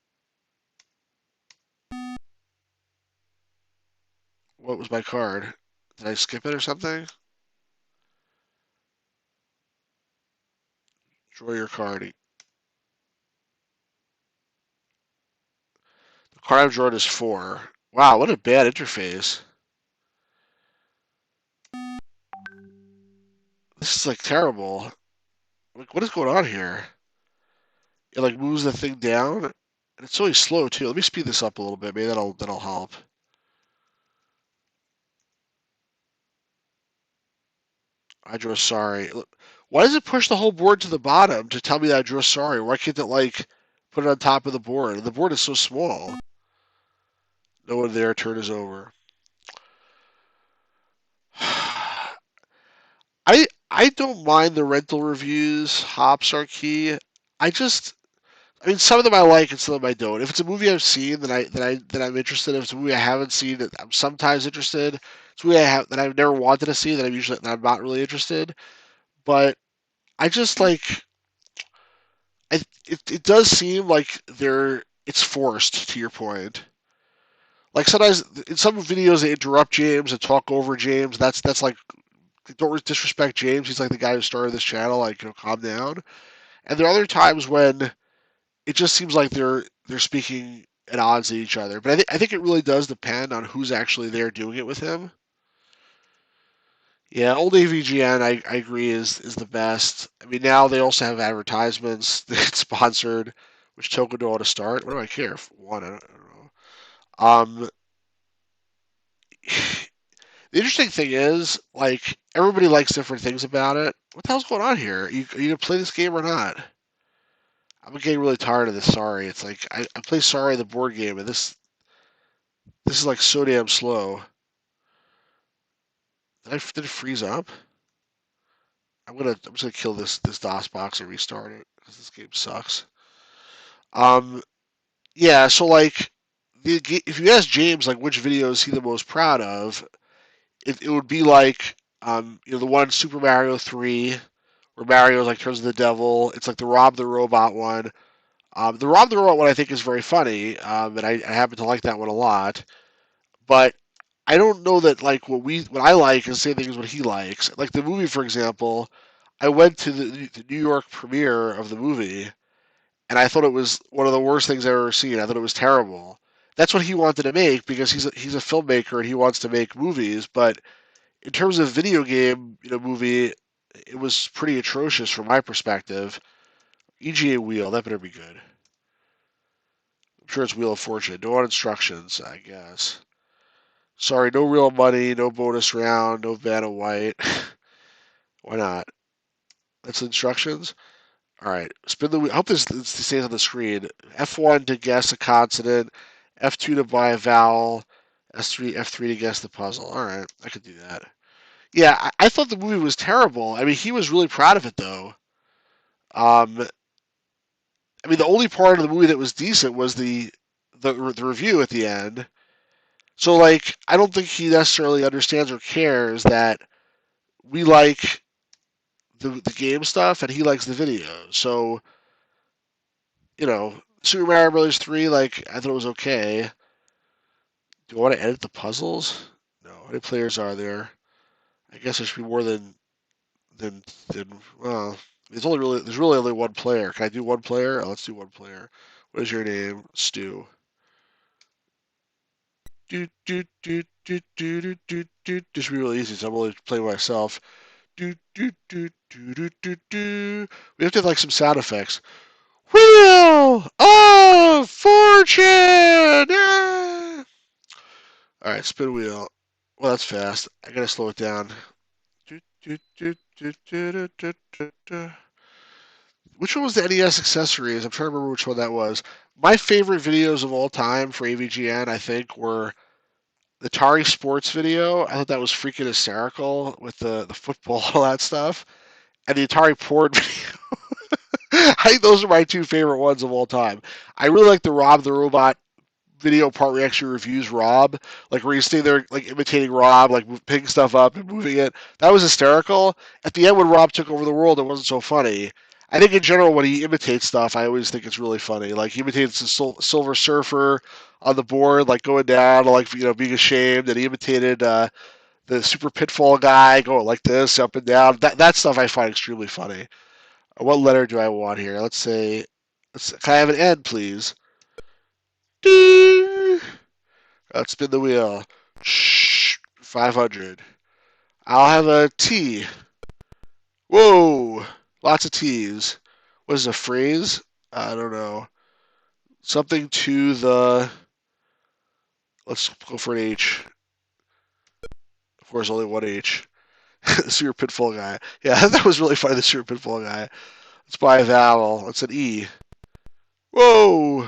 What was my card? Did I skip it or something? Draw your card. The card I've drawn is 4. Wow, what a bad interface. This is like terrible. Like, what is going on here? It like moves the thing down, and it's really slow too. Let me speed this up a little bit. Maybe that'll help. I drew sorry. Why does it push the whole board to the bottom to tell me that I drew sorry? Why can't it like put it on top of the board? The board is so small. No one there. Turn is over. I don't mind the rental reviews. Hops are key. I mean, some of them I like and some of them I don't. If it's a movie I've seen that I'm interested in, if it's a movie I haven't seen that I'm sometimes interested, it's a movie that I've never wanted to see that I'm not really interested. But I just like it does seem like it's forced to your point. Like sometimes in some videos they interrupt James and talk over James. That's like don't disrespect James. He's like the guy who started this channel. Like calm down. And there are other times when it just seems like they're speaking at odds to each other. But I think it really does depend on who's actually there doing it with him. Yeah, old AVGN I agree is the best. I mean now they also have advertisements that sponsored, which token do I want to start? What do I care? One, I don't know. The interesting thing is, like, everybody likes different things about it. What the hell's going on here? Are you gonna play this game or not? I'm getting really tired of this. Sorry, it's like I play Sorry the board game, and this is like so damn slow. Did it freeze up? I'm just gonna kill this DOS box and restart it because this game sucks. Um, yeah. So like, if you ask James like which video is he the most proud of, it would be like the one Super Mario 3 where Mario like turns into the devil. It's like the Rob the Robot one. The Rob the Robot one I think is very funny, and I happen to like that one a lot. But I don't know that like what I like is the same thing as what he likes. Like the movie, for example, I went to the New York premiere of the movie, and I thought it was one of the worst things I've ever seen. I thought it was terrible. That's what he wanted to make because he's a filmmaker and he wants to make movies. But in terms of video game, movie, it was pretty atrocious from my perspective. EGA Wheel, that better be good. I'm sure it's Wheel of Fortune. No instructions, I guess. Sorry, no real money, no bonus round, no Vanna White. Why not? That's instructions. All right, spin the wheel. I hope this stays on the screen. F1 to guess a consonant, F2 to buy a vowel, F3 to guess the puzzle. All right, I could do that. Yeah, I thought the movie was terrible. I mean, he was really proud of it though. Um, I mean, the only part of the movie that was decent was the review at the end. So like, I don't think he necessarily understands or cares that we like the game stuff and he likes the video. So Super Mario Brothers 3, like I thought it was okay. Do I want to edit the puzzles? No. How many players are there? I guess there should be more than well. There's really only one player. Can I do one player? Oh, let's do one player. What is your name? Stu. Do do do do do do do do. This should be really easy. So I'm only playing myself. Do do do do do do do. We have to have like some sound effects. Wheel of Fortune! Ah! All right, spin wheel. Well, that's fast. I gotta slow it down. Which one was the NES accessories? I'm trying to remember which one that was. My favorite videos of all time for AVGN, I think, were the Atari Sports video. I thought that was freaking hysterical with the football, all that stuff. And the Atari porn video. I think those are my two favorite ones of all time. I really like the Rob the Robot video part where he actually reviews Rob, like where he's sitting there like imitating Rob, like picking stuff up and moving it. That was hysterical. At the end, when Rob took over the world, it wasn't so funny. I think in general, when he imitates stuff, I always think it's really funny. Like he imitates the Silver Surfer on the board, like going down, like being ashamed, and he imitated the Super Pitfall guy going like this, up and down. That stuff I find extremely funny. What letter do I want here? Let's say, can I have an N, please? Ding! Let's spin the wheel. Shh, 500. I'll have a T. Whoa, lots of T's. What is a phrase? I don't know. Something to the. Let's go for an H. Of course, only one H. The Super Pitfall guy. Yeah, that was really funny, the Super Pitfall guy. Let's buy a vowel. It's an E. Whoa!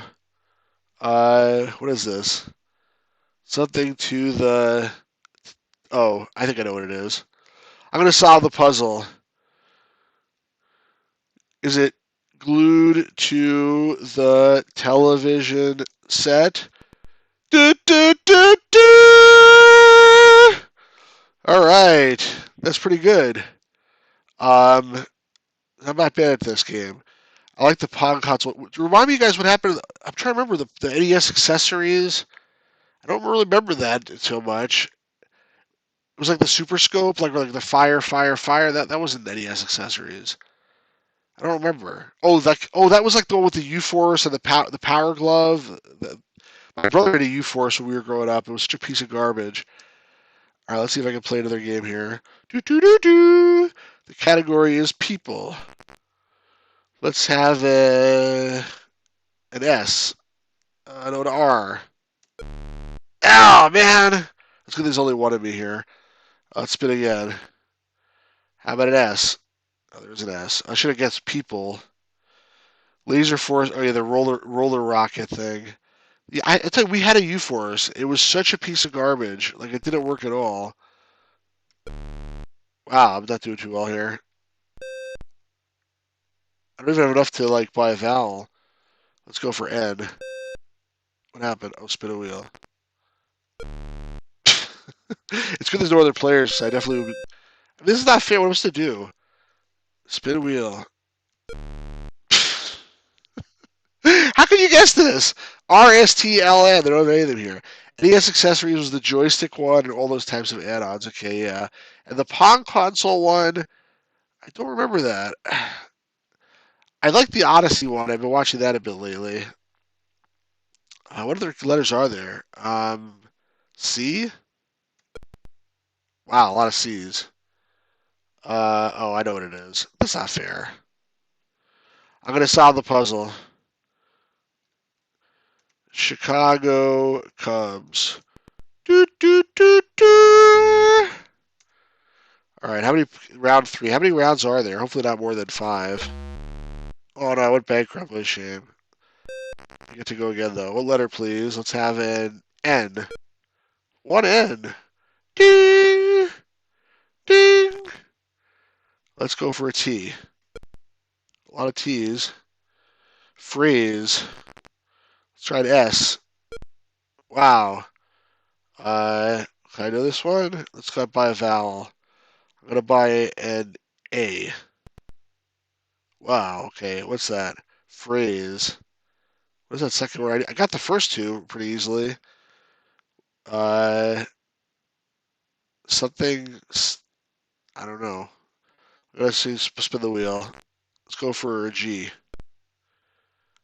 What is this? Something to the. Oh, I think I know what it is. I'm going to solve the puzzle. Is it glued to the television set? Do, do, do, do! All right. That's pretty good. I'm not bad at this game. I like the Pong console. Remind me, guys, what happened. I'm trying to remember the NES accessories. I don't really remember that so much. It was like the Super Scope, like the fire, fire, fire. That wasn't NES accessories. I don't remember. That was like the one with the U-Force and the Power Glove. My brother had a U-Force when we were growing up. It was such a piece of garbage. All right, let's see if I can play another game here. Do do do do. The category is people. Let's have an S. No, an R. Oh man! Let's get there's only one of me here. Let's spin again. How about an S? Oh, there's an S. I should have guessed people. Laser Force. Oh yeah, the roller rocket thing. Yeah, I tell you, we had a U-Force. It was such a piece of garbage. Like it didn't work at all. Wow, I'm not doing too well here. I don't even have enough to like buy a vowel. Let's go for N. What happened? Oh, spin a wheel. It's good there's no other players. I definitely would. This is not fair. What am I supposed to do? Spin a wheel. How can you guess this? RSTLN. They don't have any of them here. NES accessories was the joystick one and all those types of add-ons. Okay, yeah. And the Pong console one, I don't remember that. I like the Odyssey one. I've been watching that a bit lately. What other letters are there? C? Wow, a lot of C's. Oh, I know what it is. That's not fair. I'm gonna solve the puzzle. Chicago Cubs. Do do do do. All right, round 3? How many rounds are there? Hopefully not more than 5. Oh no, I went bankrupt. What a shame. I get to go again though. What letter, please? Let's have an N. One N. Ding. Ding! Let's go for a T. A lot of T's. Freeze. Let's try an S. Wow. Can I know this one? Let's go buy a vowel. I'm gonna buy an A. Wow. Okay. What's that? Phrase. What is that second word? I got the first two pretty easily. Uh, something. I don't know. Let's see. Spin the wheel. Let's go for a G.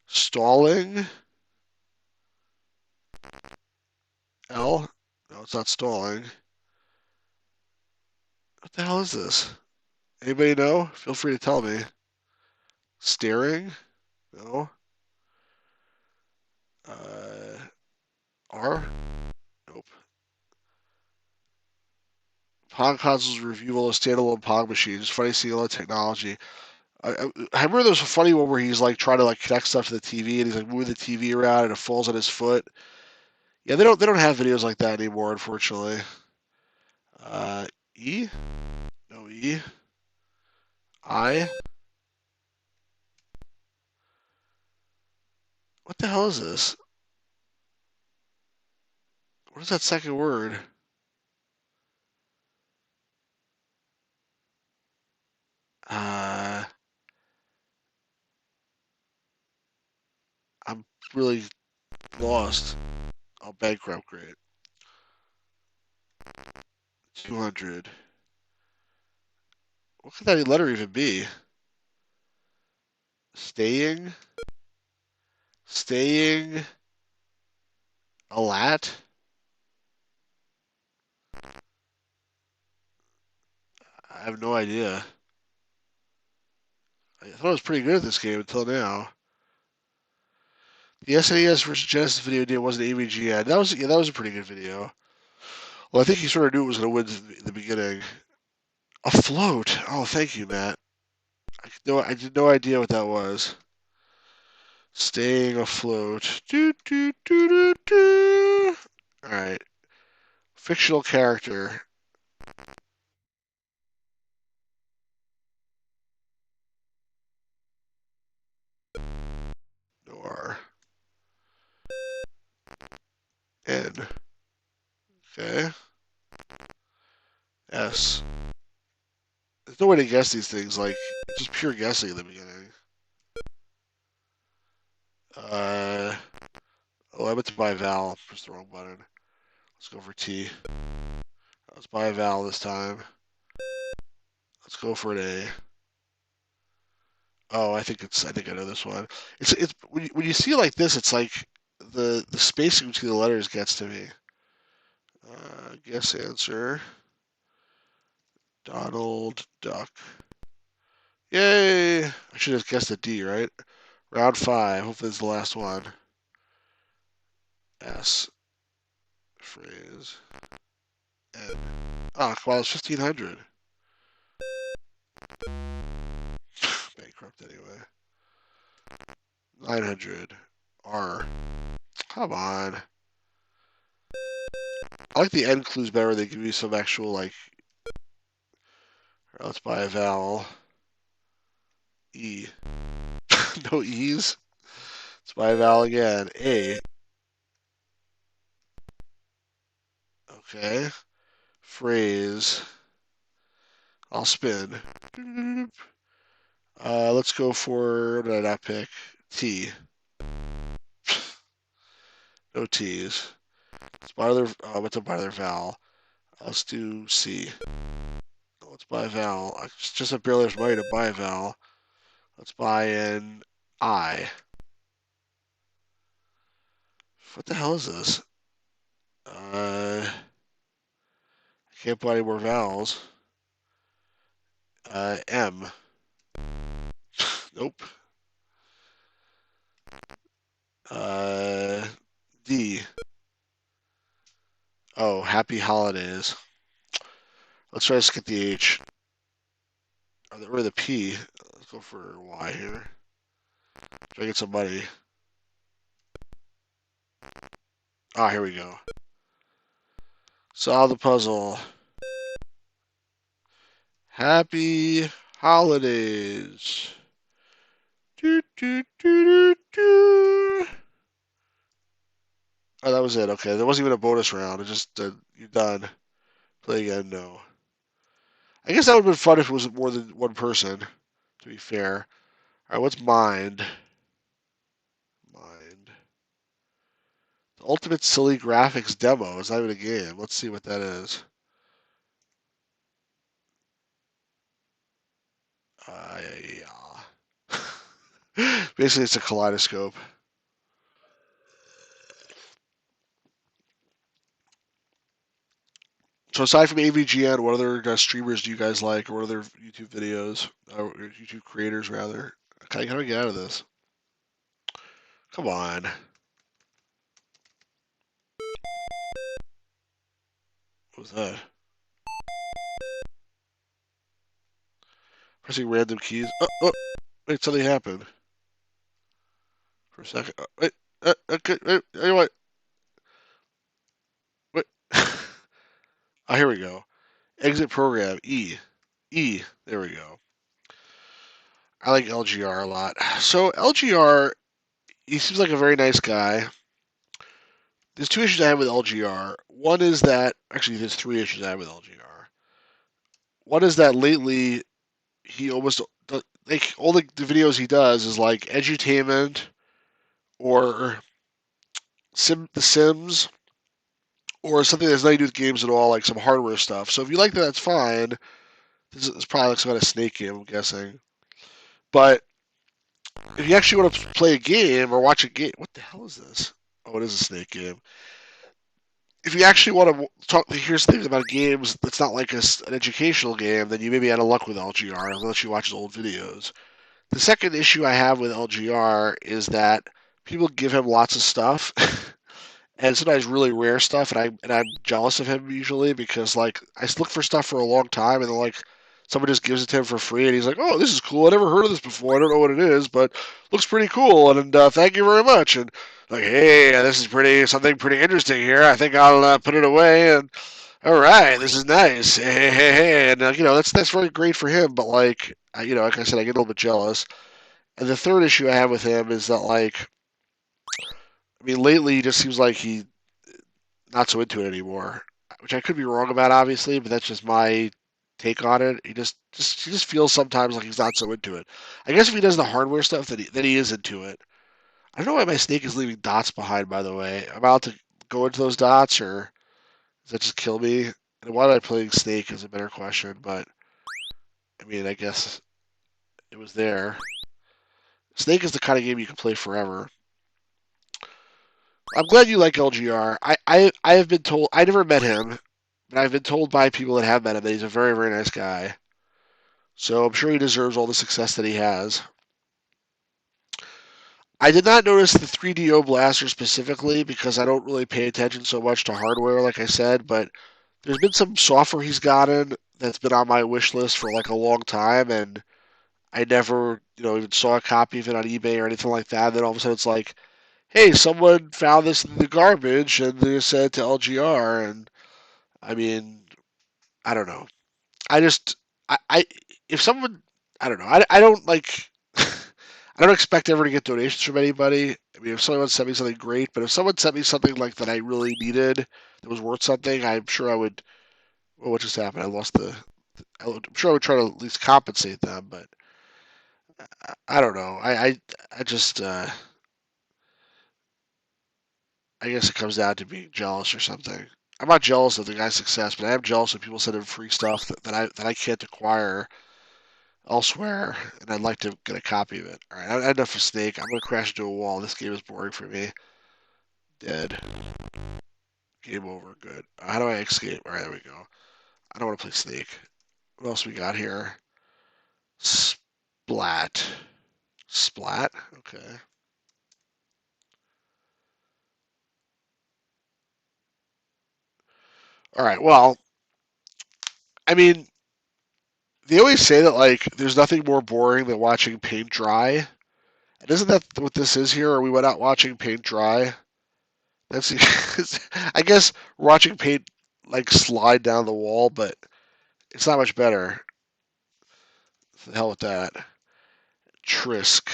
Stalling. L. No, it's not stalling. What the hell is this? Anybody know? Feel free to tell me. Staring? No. R? Nope. Pong consoles reviewable as standalone Pong machines. Funny seeing all the technology. I remember there was a funny one where he's like trying to like connect stuff to the TV and he's like moving the TV around and it falls on his foot. Yeah, they don't have videos like that anymore, unfortunately. E? No E. I? What the hell is this? What is that second word? Uh, I'm really lost. I'll bankrupt. Great. 200. What could that letter even be? Staying? Staying? A lat? I have no idea. I thought I was pretty good at this game until now. The SNES versus Genesis video game wasn't EVGA. That was a pretty good video. Well, I think he sort of knew it was going to win in the beginning. A float. Oh, thank you, Matt. I had no idea what that was. Staying afloat. Do, do, do, do, do. All right. Fictional character. No R. N. Okay. S. There's no way to guess these things. Like, it's just pure guessing in the beginning. Uh. Oh, I meant to buy a vowel. Press the wrong button. Let's go for T. Let's buy a vowel this time. Let's go for an A. Oh, I think I know this one. It's when you see it like this, it's like the spacing between the letters gets to me. Guess answer. Donald Duck. Yay! I should have guessed a D, right? Round 5. Hopefully it's the last one. S. Phrase. N. Ah, come on, it's 1500. Bankrupt anyway. 900. R. Come on. I like the end clues better. They give you some actual, like. Right, let's buy a vowel. E. No E's. Let's buy a vowel again. A. Okay. Phrase. I'll spin. Let's go for, what did I not pick? T. No T's. Let's buy another, what's a buy another vowel? Let's do C. Let's buy a vowel. Just a barely enough money to buy a vowel. Let's buy an I. What the hell is this? I can't buy any more vowels. M. Nope. D. Oh, happy holidays. Let's try to skip the H. Or the P. Let's go for Y here. Try to get some money. Ah, here we go. Solve the puzzle. Happy holidays. Do, do, do, do, do. Oh, that was it. Okay, there wasn't even a bonus round. It just you're done. Play again. No. I guess that would have been fun if it was more than one person. To be fair. All right, what's Mind? Mind. The Ultimate Silly Graphics Demo. It's not even a game. Let's see what that is. Yeah. Basically, it's a kaleidoscope. So aside from AVGN, what other streamers do you guys like, or what other YouTube videos, or YouTube creators rather? Okay, how do I get out of this? Come on. What was that? Pressing random keys. Oh, wait, something happened. For a second. Wait, okay, wait, you know what? Wait. Oh, here we go. Exit program, E. E, there we go. I like LGR a lot. So LGR, he seems like a very nice guy. There's two issues I have with LGR. One is that, actually, there's three issues I have with LGR. One is that lately, he almost, like, all the videos he does is like edutainment or The Sims or something that's nothing to do with games at all, like some hardware stuff. So if you like that, that's fine. This is probably like some kind of snake game, I'm guessing. But if you actually want to play a game or watch a game, what the hell is this? Oh, it is a snake game. If you actually want to talk, here's things about games that's not like an educational game, then you may be out of luck with LGR unless you watch his old videos. The second issue I have with LGR is that people give him lots of stuff, and sometimes really rare stuff, and I'm jealous of him usually because like I look for stuff for a long time, and then like someone just gives it to him for free, and he's like, "Oh, this is cool. I never heard of this before. I don't know what it is, but looks pretty cool, and thank you very much." And like, "Hey, this is something pretty interesting here. I think I'll put it away." And all right, this is nice. Hey. And that's very great for him. But like, like I said, I get a little bit jealous. And the third issue I have with him is that like, I mean, lately he just seems like he not so into it anymore, which I could be wrong about, obviously, but that's just my take on it. He just feels sometimes like he's not so into it. I guess if he does the hardware stuff, then he is into it. I don't know why my snake is leaving dots behind. By the way, I'm about to go into those dots, or does that just kill me? And why am I playing snake is a better question, but I mean, I guess it was there. Snake is the kind of game you can play forever. I'm glad you like LGR. I have been told I never met him, but I've been told by people that have met him that he's a very very nice guy. So I'm sure he deserves all the success that he has. I did not notice the 3DO blaster specifically because I don't really pay attention so much to hardware, like I said. But there's been some software he's gotten that's been on my wish list for like a long time, and I never even saw a copy of it on eBay or anything like that. And then all of a sudden it's like, hey, someone found this in the garbage and they sent it to LGR. And I mean, I don't know. I just, I if someone, I don't know. I don't like, I don't expect ever to get donations from anybody. I mean, if someone sent me something great, but if someone sent me something like that I really needed that was worth something, I'm sure I would. Well, what just happened? I lost the. I'm sure I would try to at least compensate them, but I don't know. I just, I guess it comes down to being jealous or something. I'm not jealous of the guy's success, but I am jealous of people sending free stuff that I can't acquire elsewhere, and I'd like to get a copy of it. All right, enough of Snake. I'm gonna crash into a wall. This game is boring for me. Dead. Game over. Good. How do I escape? All right, there we go. I don't want to play Snake. What else we got here? Splat. Splat. Okay. All right. Well, I mean, they always say that like there's nothing more boring than watching paint dry. And isn't that what this is here? Or we went out watching paint dry? That's I guess watching paint like slide down the wall, but it's not much better. The hell with that. Trisk.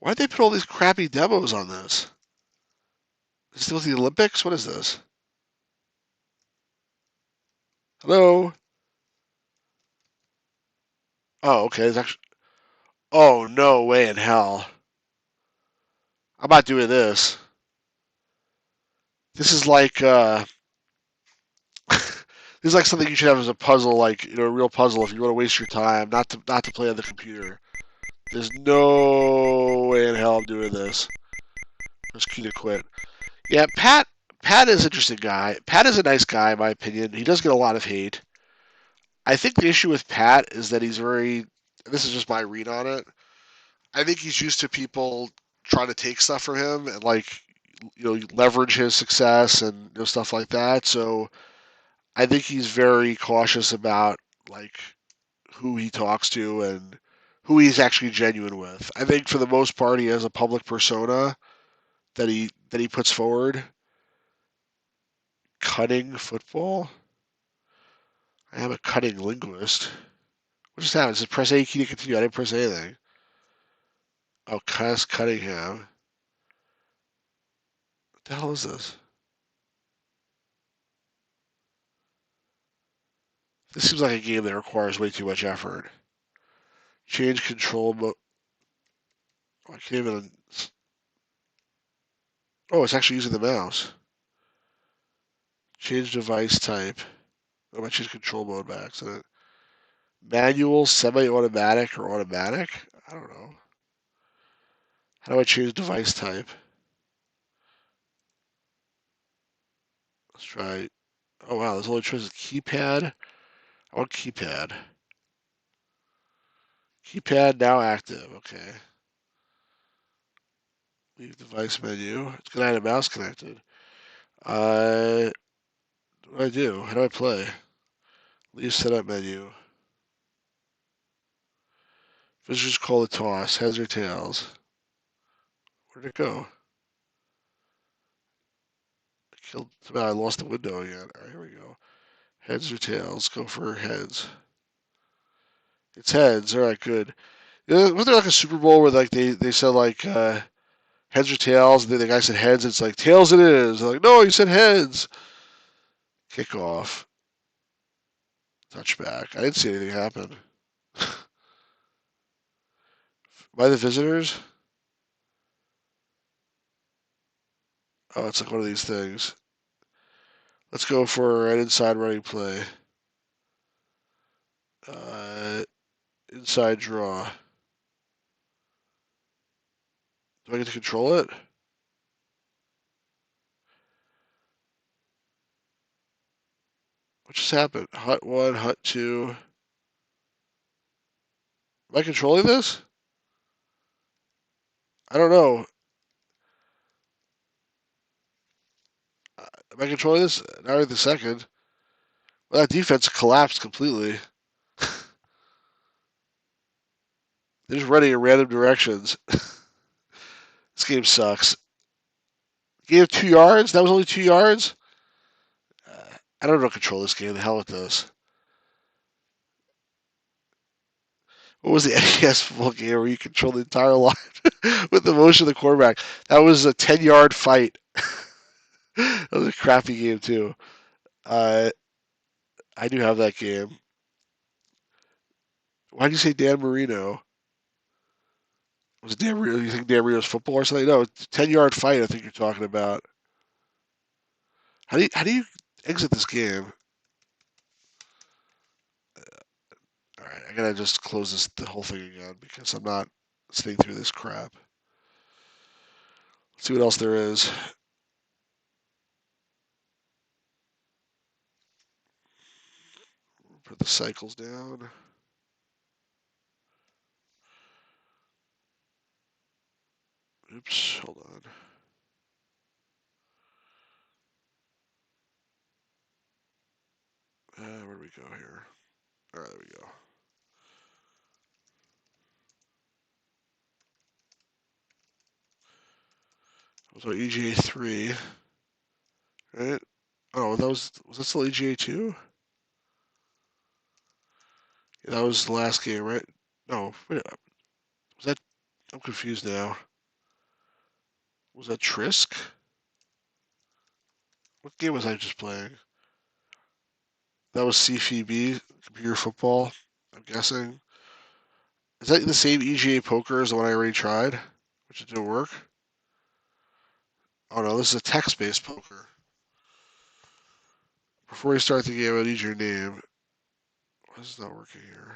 Why'd they put all these crappy demos on this? Is this the Olympics? What is this? Hello? Oh, okay. It's actually. Oh, no way in hell. I'm not doing this. This is like this is like something you should have as a puzzle, like a real puzzle if you want to waste your time, not to play on the computer. There's no way in hell I'm doing this. Just key to quit. Yeah, Pat is an interesting guy. Pat is a nice guy in my opinion. He does get a lot of hate. I think the issue with Pat is that he's very. This is just my read on it. I think he's used to people trying to take stuff from him and leverage his success and stuff like that. So I think he's very cautious about like who he talks to and who he's actually genuine with. I think for the most part he has a public persona that he puts forward. Cunning football. I am a cunning linguist. What just happened? It says press A key to continue. I didn't press anything. Oh, Cass Cunningham. What the hell is this? This seems like a game that requires way too much effort. Change control mode. Oh, I can't even. Oh, it's actually using the mouse. Change device type. Oh, I change control mode by accident. Manual, semi-automatic, or automatic? I don't know. How do I change device type? Let's try. Oh wow, there's only choices. Keypad. I want keypad. Keypad now active. Okay. Leave device menu. It's gonna have a mouse connected. What do I do? How do I play? Leave setup menu. Visitors call the toss. Heads or tails? Where'd it go? I lost the window again. All right, here we go. Heads or tails? Go for heads. It's heads. All right, good. Was there like a Super Bowl where like they said like heads or tails, and then the guy said heads. It's like tails. It is. They're like, no, you said heads. Kickoff. Touchback. I didn't see anything happen. By the visitors? Oh, it's like one of these things. Let's go for an inside running play. Uh, inside draw. Do I get to control it? What just happened? Hut 1, Hut 2. Am I controlling this? I don't know. Am I controlling this? Not right the second. Well, that defense collapsed completely. They're just running in random directions. This game sucks. Game 2 yards? That was only 2 yards? I don't know how to control this game. The hell with this. What was the NES football game where you control the entire line with the motion of the quarterback? That was a 10-yard fight. That was a crappy game, too. Uh, I do have that game. Why did you say Dan Marino? Was it Dan Marino? You think Dan Marino's football or something? No, it's a 10-yard fight I think you're talking about. How do you exit this game? All right, I gotta just close the whole thing again because I'm not sitting through this crap. Let's see what else there is. Put the cycles down. Oops, hold on. Where do we go here? All right, there we go. So EGA 3, right? Oh, was that still EGA 2? Yeah, that was the last game, right? No, wait, was that? I'm confused now. Was that Trisk? What game was I just playing? That was CFB, Computer Football, I'm guessing. Is that the same EGA Poker as the one I already tried? Which it didn't work? Oh no, this is a text-based poker. Before you start the game, I need your name. Why is it not working here?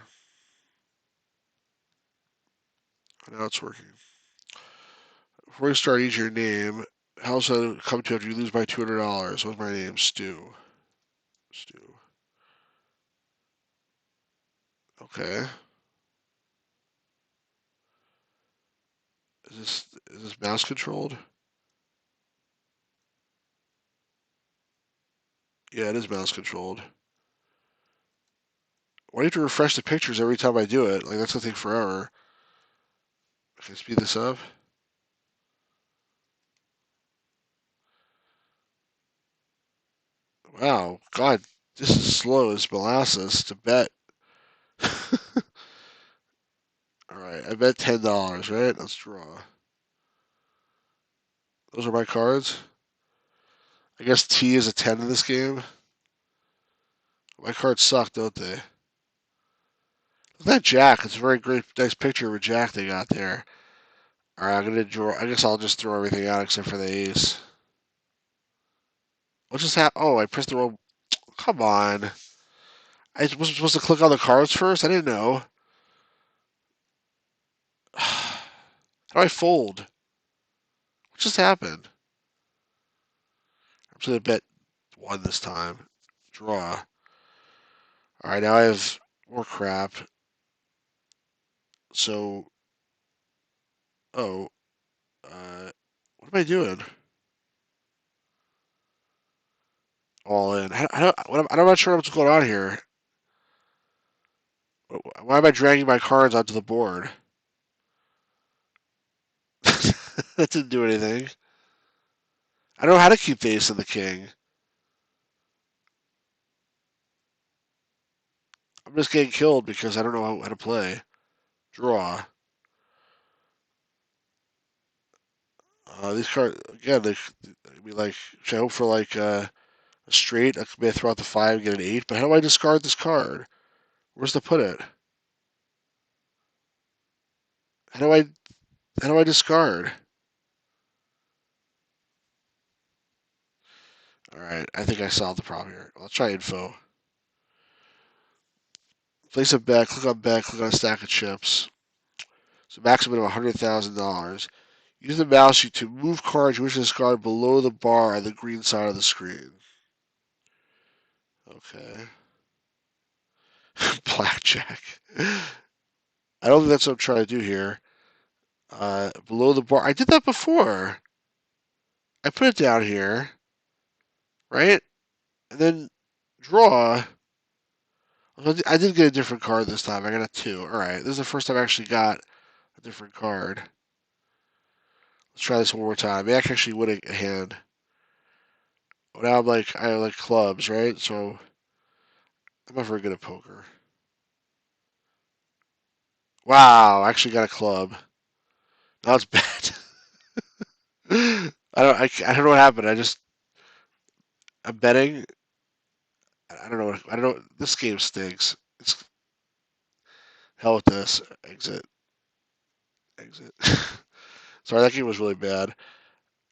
Oh, now it's working. Before you start, I need your name. How's that come to after you lose by $200? What's my name? Stu. Stu. Okay. Is this mouse controlled? Yeah, it is mouse controlled. Why do you have to refresh the pictures every time I do it? Like, that's gonna take forever. Okay, speed this up. Wow, God, this is slow as molasses to bet. Alright, I bet $10, right? Let's draw. Those are my cards. I guess T is a 10 in this game. My cards suck, don't they? Look at that Jack. It's a very great, nice picture of a Jack they got there. Alright, I'm gonna draw. I guess I'll just throw everything out except for the ace. What just happened? Oh, I pressed the wrong. Come on. I wasn't supposed to click on the cards first? I didn't know. How do I fold? What just happened? I'm just gonna bet one this time. Draw. Alright, now I have more crap. So, oh, what am I doing? All in. I'm not sure what's going on here. Why am I dragging my cards onto the board? That didn't do anything. I don't know how to keep the ace and the king. I'm just getting killed because I don't know how to play. Draw. These cards again. I mean, like, should I hope for like a straight? I may throw out the 5 and get an 8. But how do I discard this card? Where's to put it? How do I how do I discard? All right, I think I solved the problem here. Let's try info. Place a bet. Click on bet. Click on a stack of chips. So maximum of $100,000. Use the mouse to move cards you wish to discard below the bar on the green side of the screen. Okay. Blackjack. I don't think that's what I'm trying to do here. Below the bar. I did that before. I put it down here, right? And then draw. I did get a different card this time. I got a 2. All right. This is the first time I actually got a different card. Let's try this one more time. Maybe I can actually win a hand. Now I like clubs, right? So I'm not very good at poker. Wow, I actually got a club. Now it's bad. I don't know what happened. I'm betting. I don't know. I don't know. This game stinks. It's hell with this. Exit. Exit. Sorry, that game was really bad.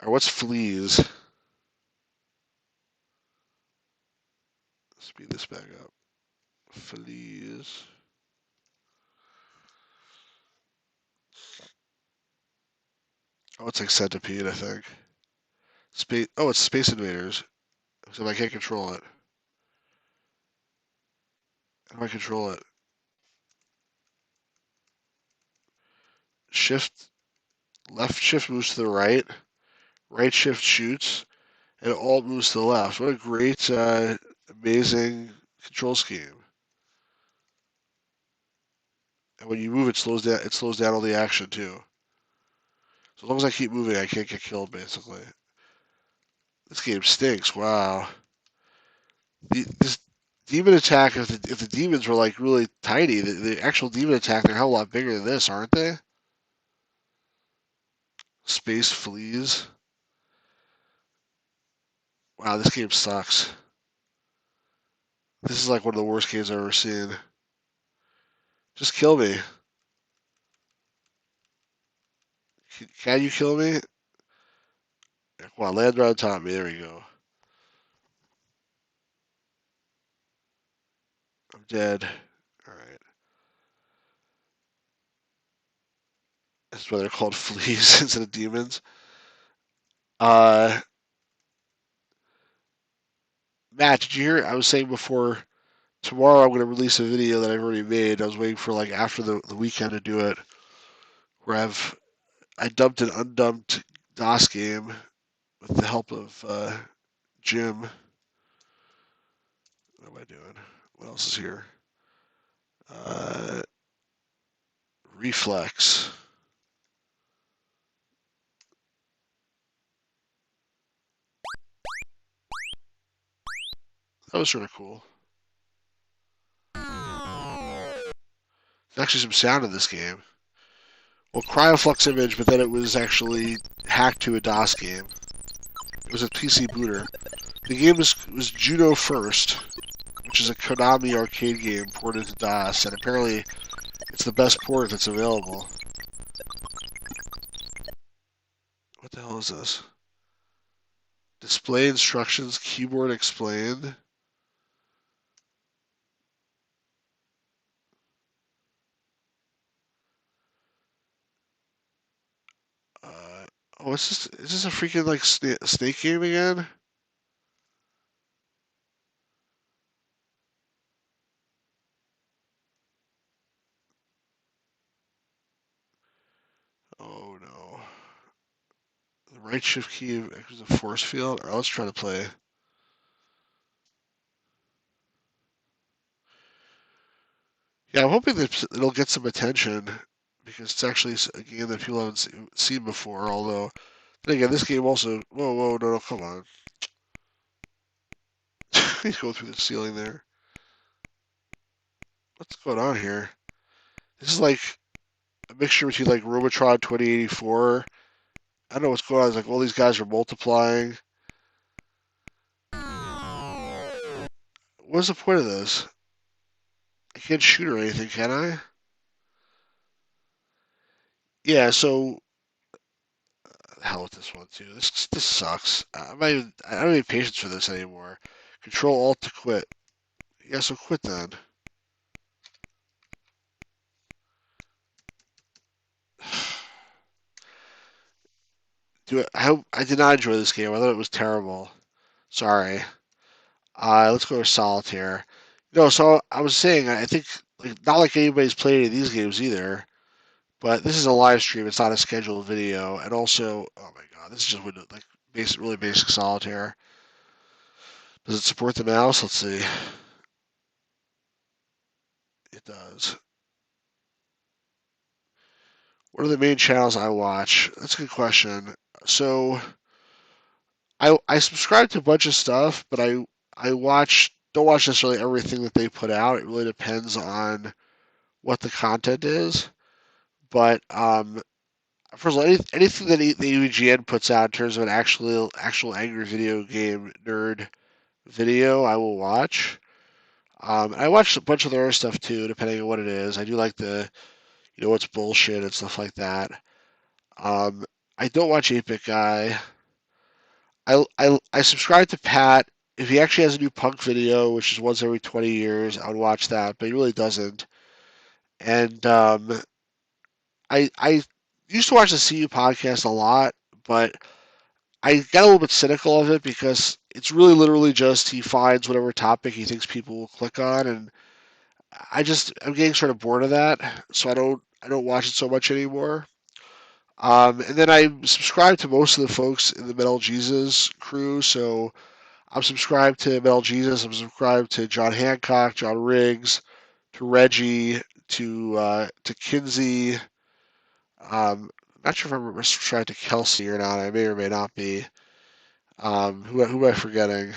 Or what's fleas? Speed this back up. Fleas. Oh, it's like centipede, I think. Space. Oh, it's Space Invaders. So I can't control it. How do I control it? Shift. Left shift moves to the right. Right shift shoots. And alt moves to the left. What a great, amazing control scheme. And when you move, it slows down. It slows down all the action too. So as long as I keep moving, I can't get killed. Basically, this game stinks. Wow. This demon attack, if the demons were like really tiny, the actual demon attack, they're a hell of a lot bigger than this, aren't they? Space fleas. Wow, this game sucks. This is like one of the worst games I've ever seen. Just kill me. Can you kill me? Come on, land right on top of me. There we go. I'm dead. Alright. That's why they're called fleas instead of demons. Uh, Matt, did you hear? I was saying before, tomorrow I'm going to release a video that I've already made. I was waiting for like after the weekend to do it, where I dumped an undumped DOS game with the help of Jim. What am I doing? What else is here? Uh, Reflex. That was sort of cool. There's actually some sound in this game. Well, Cryoflux image, but then it was actually hacked to a DOS game. It was a PC booter. The game was Juno First, which is a Konami arcade game ported to DOS, and apparently it's the best port that's available. What the hell is this? Display instructions, keyboard explained. Oh, is this a freaking like snake game again? Oh no. The right shift key is a force field. Alright, let's try to play. Yeah, I'm hoping that it'll get some attention because it's actually a game that people haven't seen before. Although, then again, this game also. Whoa, no, come on. He's going through the ceiling there. What's going on here? This is like a mixture between like Robotron 2084. I don't know what's going on. It's like all these guys are multiplying. What's the point of this? I can't shoot or anything, can I? Yeah, so hell with this one too. This sucks. I don't have patience for this anymore. Control Alt to quit. Yeah, so quit then. I did not enjoy this game. I thought it was terrible. Sorry. Let's go to Solitaire. No, so I was saying I think like not like anybody's played any of these games either. But this is a live stream. It's not a scheduled video. And also, oh my god, this is just like really basic Solitaire. Does it support the mouse? Let's see. It does. What are the main channels I watch? That's a good question. So I subscribe to a bunch of stuff, but I don't watch necessarily everything that they put out. It really depends on what the content is. But first of all, anything that the EGN puts out in terms of an actual angry video game nerd video, I will watch. I watch a bunch of their other stuff too, depending on what it is. I do like what's bullshit and stuff like that. Um, I don't watch 8-Bit Guy. I subscribe to Pat. If he actually has a new punk video, which is once every 20 years, I would watch that, but he really doesn't. And I used to watch the CU podcast a lot, but I got a little bit cynical of it because it's really literally just he finds whatever topic he thinks people will click on, and I'm getting sort of bored of that, so I don't watch it so much anymore. And then I subscribe to most of the folks in the Metal Jesus crew, so I'm subscribed to Metal Jesus. I'm subscribed to John Hancock, John Riggs, to Reggie, to Kinsey. Not sure if I'm subscribed to Kelsey or not. I may or may not be. Who am I forgetting?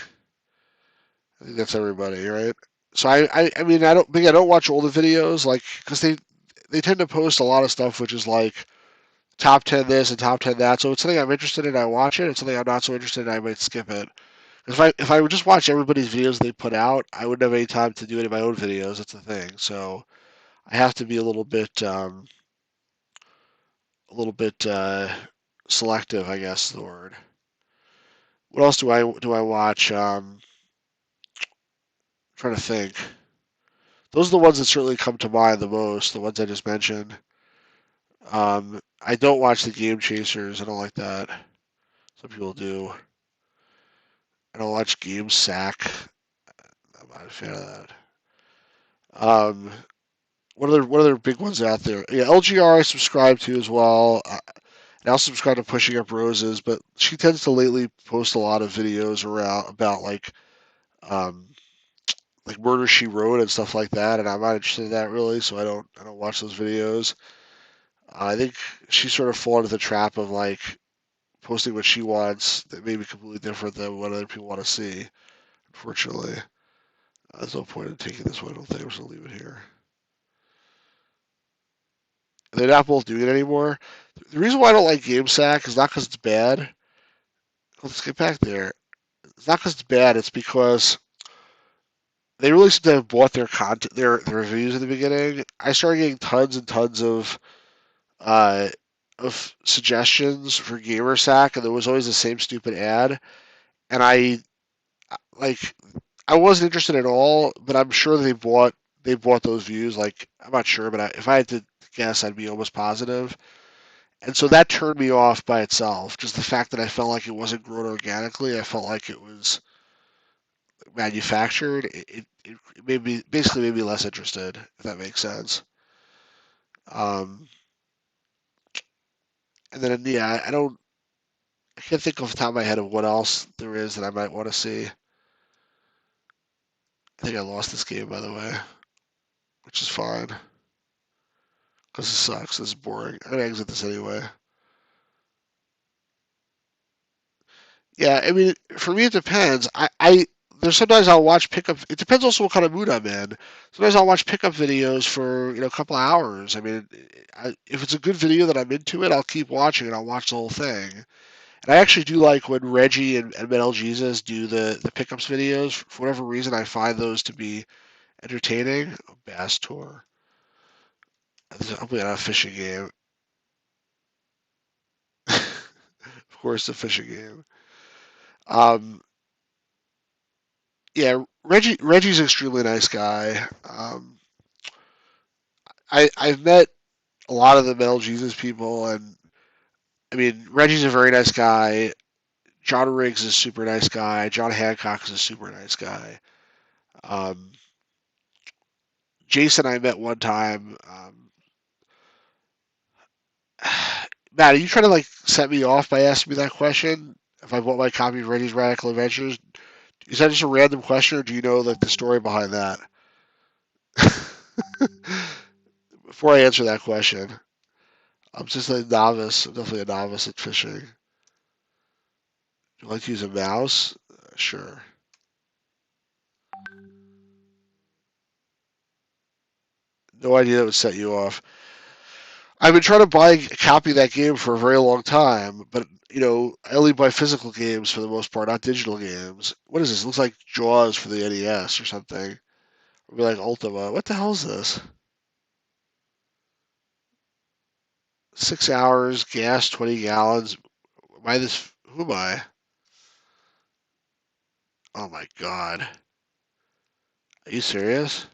I think that's everybody, right? So I mean, I don't watch all the videos, like, because they tend to post a lot of stuff which is like top 10 this and top 10 that. So it's something I'm interested in, I watch it. It's something I'm not so interested in, I might skip it. If I would just watch everybody's videos they put out, I wouldn't have any time to do any of my own videos. That's the thing. So I have to be a little bit selective, I guess is the word. What else do I watch? Trying to think. Those are the ones that certainly come to mind the most. The ones I just mentioned. I don't watch the Game Chasers. I don't like that. Some people do. I don't watch Game Sack. I'm not a fan of that. Um, what other big ones out there? Yeah, LGR I subscribe to as well. I also subscribe to Pushing Up Roses, but she tends to lately post a lot of videos around about um, like Murder She Wrote and stuff like that, and I'm not interested in that really, so I don't watch those videos. I think she sort of fall into the trap of like posting what she wants that may be completely different than what other people want to see. Unfortunately, there's no point in taking this one. I don't think I'm just gonna leave it here. They're not both doing it anymore. The reason why I don't like GameSack is not because it's bad. Let's get back there. It's not because it's bad. It's because they really seem to have bought their content, their reviews in the beginning. I started getting tons and tons uh, of suggestions for GamerSack, and there was always the same stupid ad. And like I wasn't interested at all, but I'm sure they bought those views. Like I'm not sure, but if I had to guess, I'd be almost positive. And so that turned me off by itself. Just the fact that I felt like it wasn't grown organically. I felt like it was manufactured. It basically made me less interested, if that makes sense. Um, and then yeah, I can't think off the top of my head of what else there is that I might want to see. I think I lost this game, by the way, which is fine because it sucks. This is boring. I'm gonna exit this anyway. Yeah, I mean, for me it depends. There's sometimes I'll watch pickup. It depends also what kind of mood I'm in. Sometimes I'll watch pickup videos for a couple of hours. I mean, if it's a good video that I'm into it, I'll keep watching and I'll watch the whole thing. And I actually do like when Reggie and Metal Jesus do the pickups videos. For whatever reason, I find those to be entertaining. Basstour. I'm playing a fishing game. Of course, a fishing game. Um, yeah, Reggie's an extremely nice guy. I've met a lot of the Metal Jesus people, and I mean Reggie's a very nice guy. John Riggs is a super nice guy. John Hancock is a super nice guy. Um, Jason I met one time. Matt, are you trying to like set me off by asking me that question? If I bought my copy of Reggie's Radical Adventures, is that just a random question, or do you know like the story behind that? Before I answer that question, I'm just a novice. I'm definitely a novice at fishing. Do you like to use a mouse? Sure. No idea that would set you off. I've been trying to buy a copy of that game for a very long time, but I only buy physical games for the most part, not digital games. What is this? It looks like Jaws for the NES or something. Or like Ultima. What the hell is this? 6 hours, gas, 20 gallons. Why this? Who am I? Oh my god. Are you serious?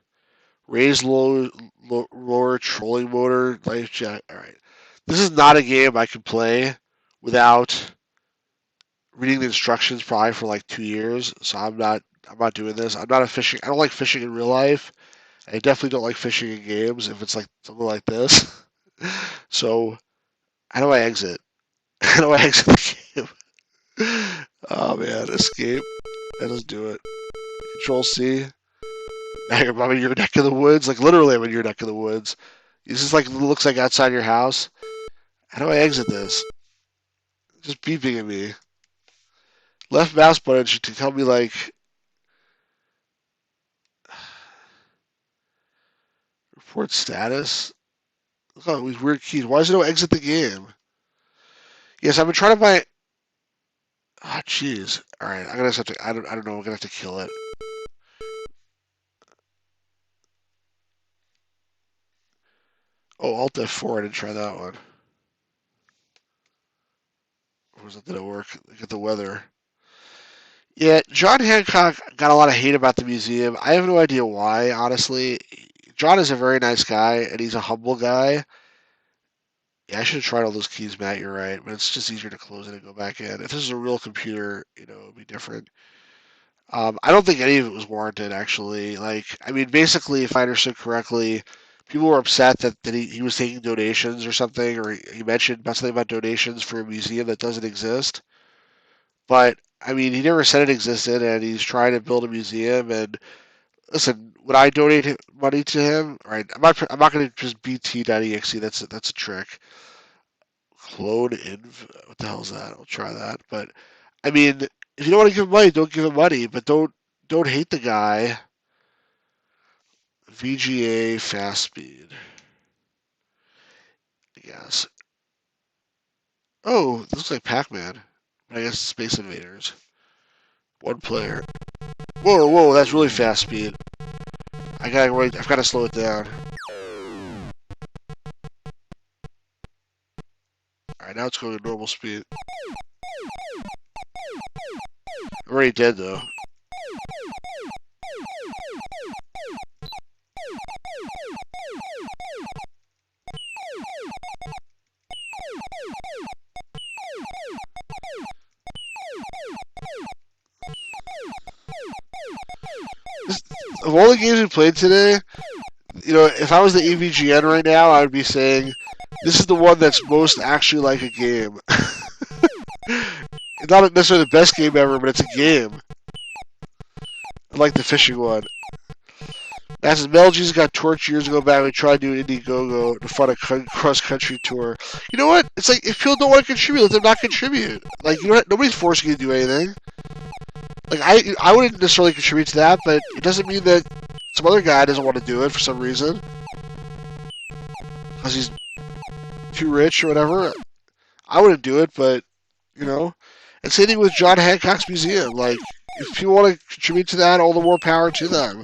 Raised lower trolling motor, life jack. All right. This is not a game I can play without reading the instructions probably for like 2 years. So I'm not doing this. I'm not a fishing. I don't like fishing in real life. I definitely don't like fishing in games if it's like something like this. So how do I exit? How do I exit the game? Oh man, escape. That doesn't do it. Control C. Now I'm in your neck of the woods. Like literally, I'm in your neck of the woods. This is like looks like outside your house. How do I exit this? Just beeping at me. Left mouse button should tell me like Report status. Look at all these weird keys. Why is there no exit the game? Yes, I've been trying to buy. Ah, jeez. All right, I'm gonna have to. I don't know. I'm gonna have to kill it. Oh, Alt F4. I didn't try that one. Or was it? Did it work? Look at the weather. Yeah, John Hancock got a lot of hate about the museum. I have no idea why, honestly. John is a very nice guy, and he's a humble guy. Yeah, I should have tried all those keys, Matt. You're right, but it's just easier to close it and go back in. If this is a real computer, it would be different. I don't think any of it was warranted, actually. Like, I mean, basically, if I understood correctly, people were upset that he was taking donations or something, or he mentioned something about donations for a museum that doesn't exist. But, I mean, he never said it existed, and he's trying to build a museum. And listen, would I donate money to him? All right, I'm not going to just bt.exe. That's a trick. Clone inv. What the hell is that? I'll try that. But I mean, if you don't want to give him money, don't give him money. But don't hate the guy. VGA fast speed. I guess. Oh, this looks like Pac-Man. I guess Space Invaders. One player. Whoa, whoa, that's really fast speed. I've got to slow it down. Alright, now it's going at normal speed. I'm already dead, though. Of all the games we played today, if I was the EVGN right now, I would be saying, this is the one that's most actually like a game. It's not necessarily the best game ever, but it's a game. I like the fishing one. That says, Mel G's got torched years ago back. We tried doing Indiegogo to fund a cross-country tour. You know what? It's like, if people don't want to contribute, let them not contribute. Like, nobody's forcing you to do anything. Like, I wouldn't necessarily contribute to that, but it doesn't mean that some other guy doesn't want to do it for some reason. Because he's too rich or whatever. I wouldn't do it, but, And same thing with John Hancock's museum. Like, if people want to contribute to that, all the more power to them.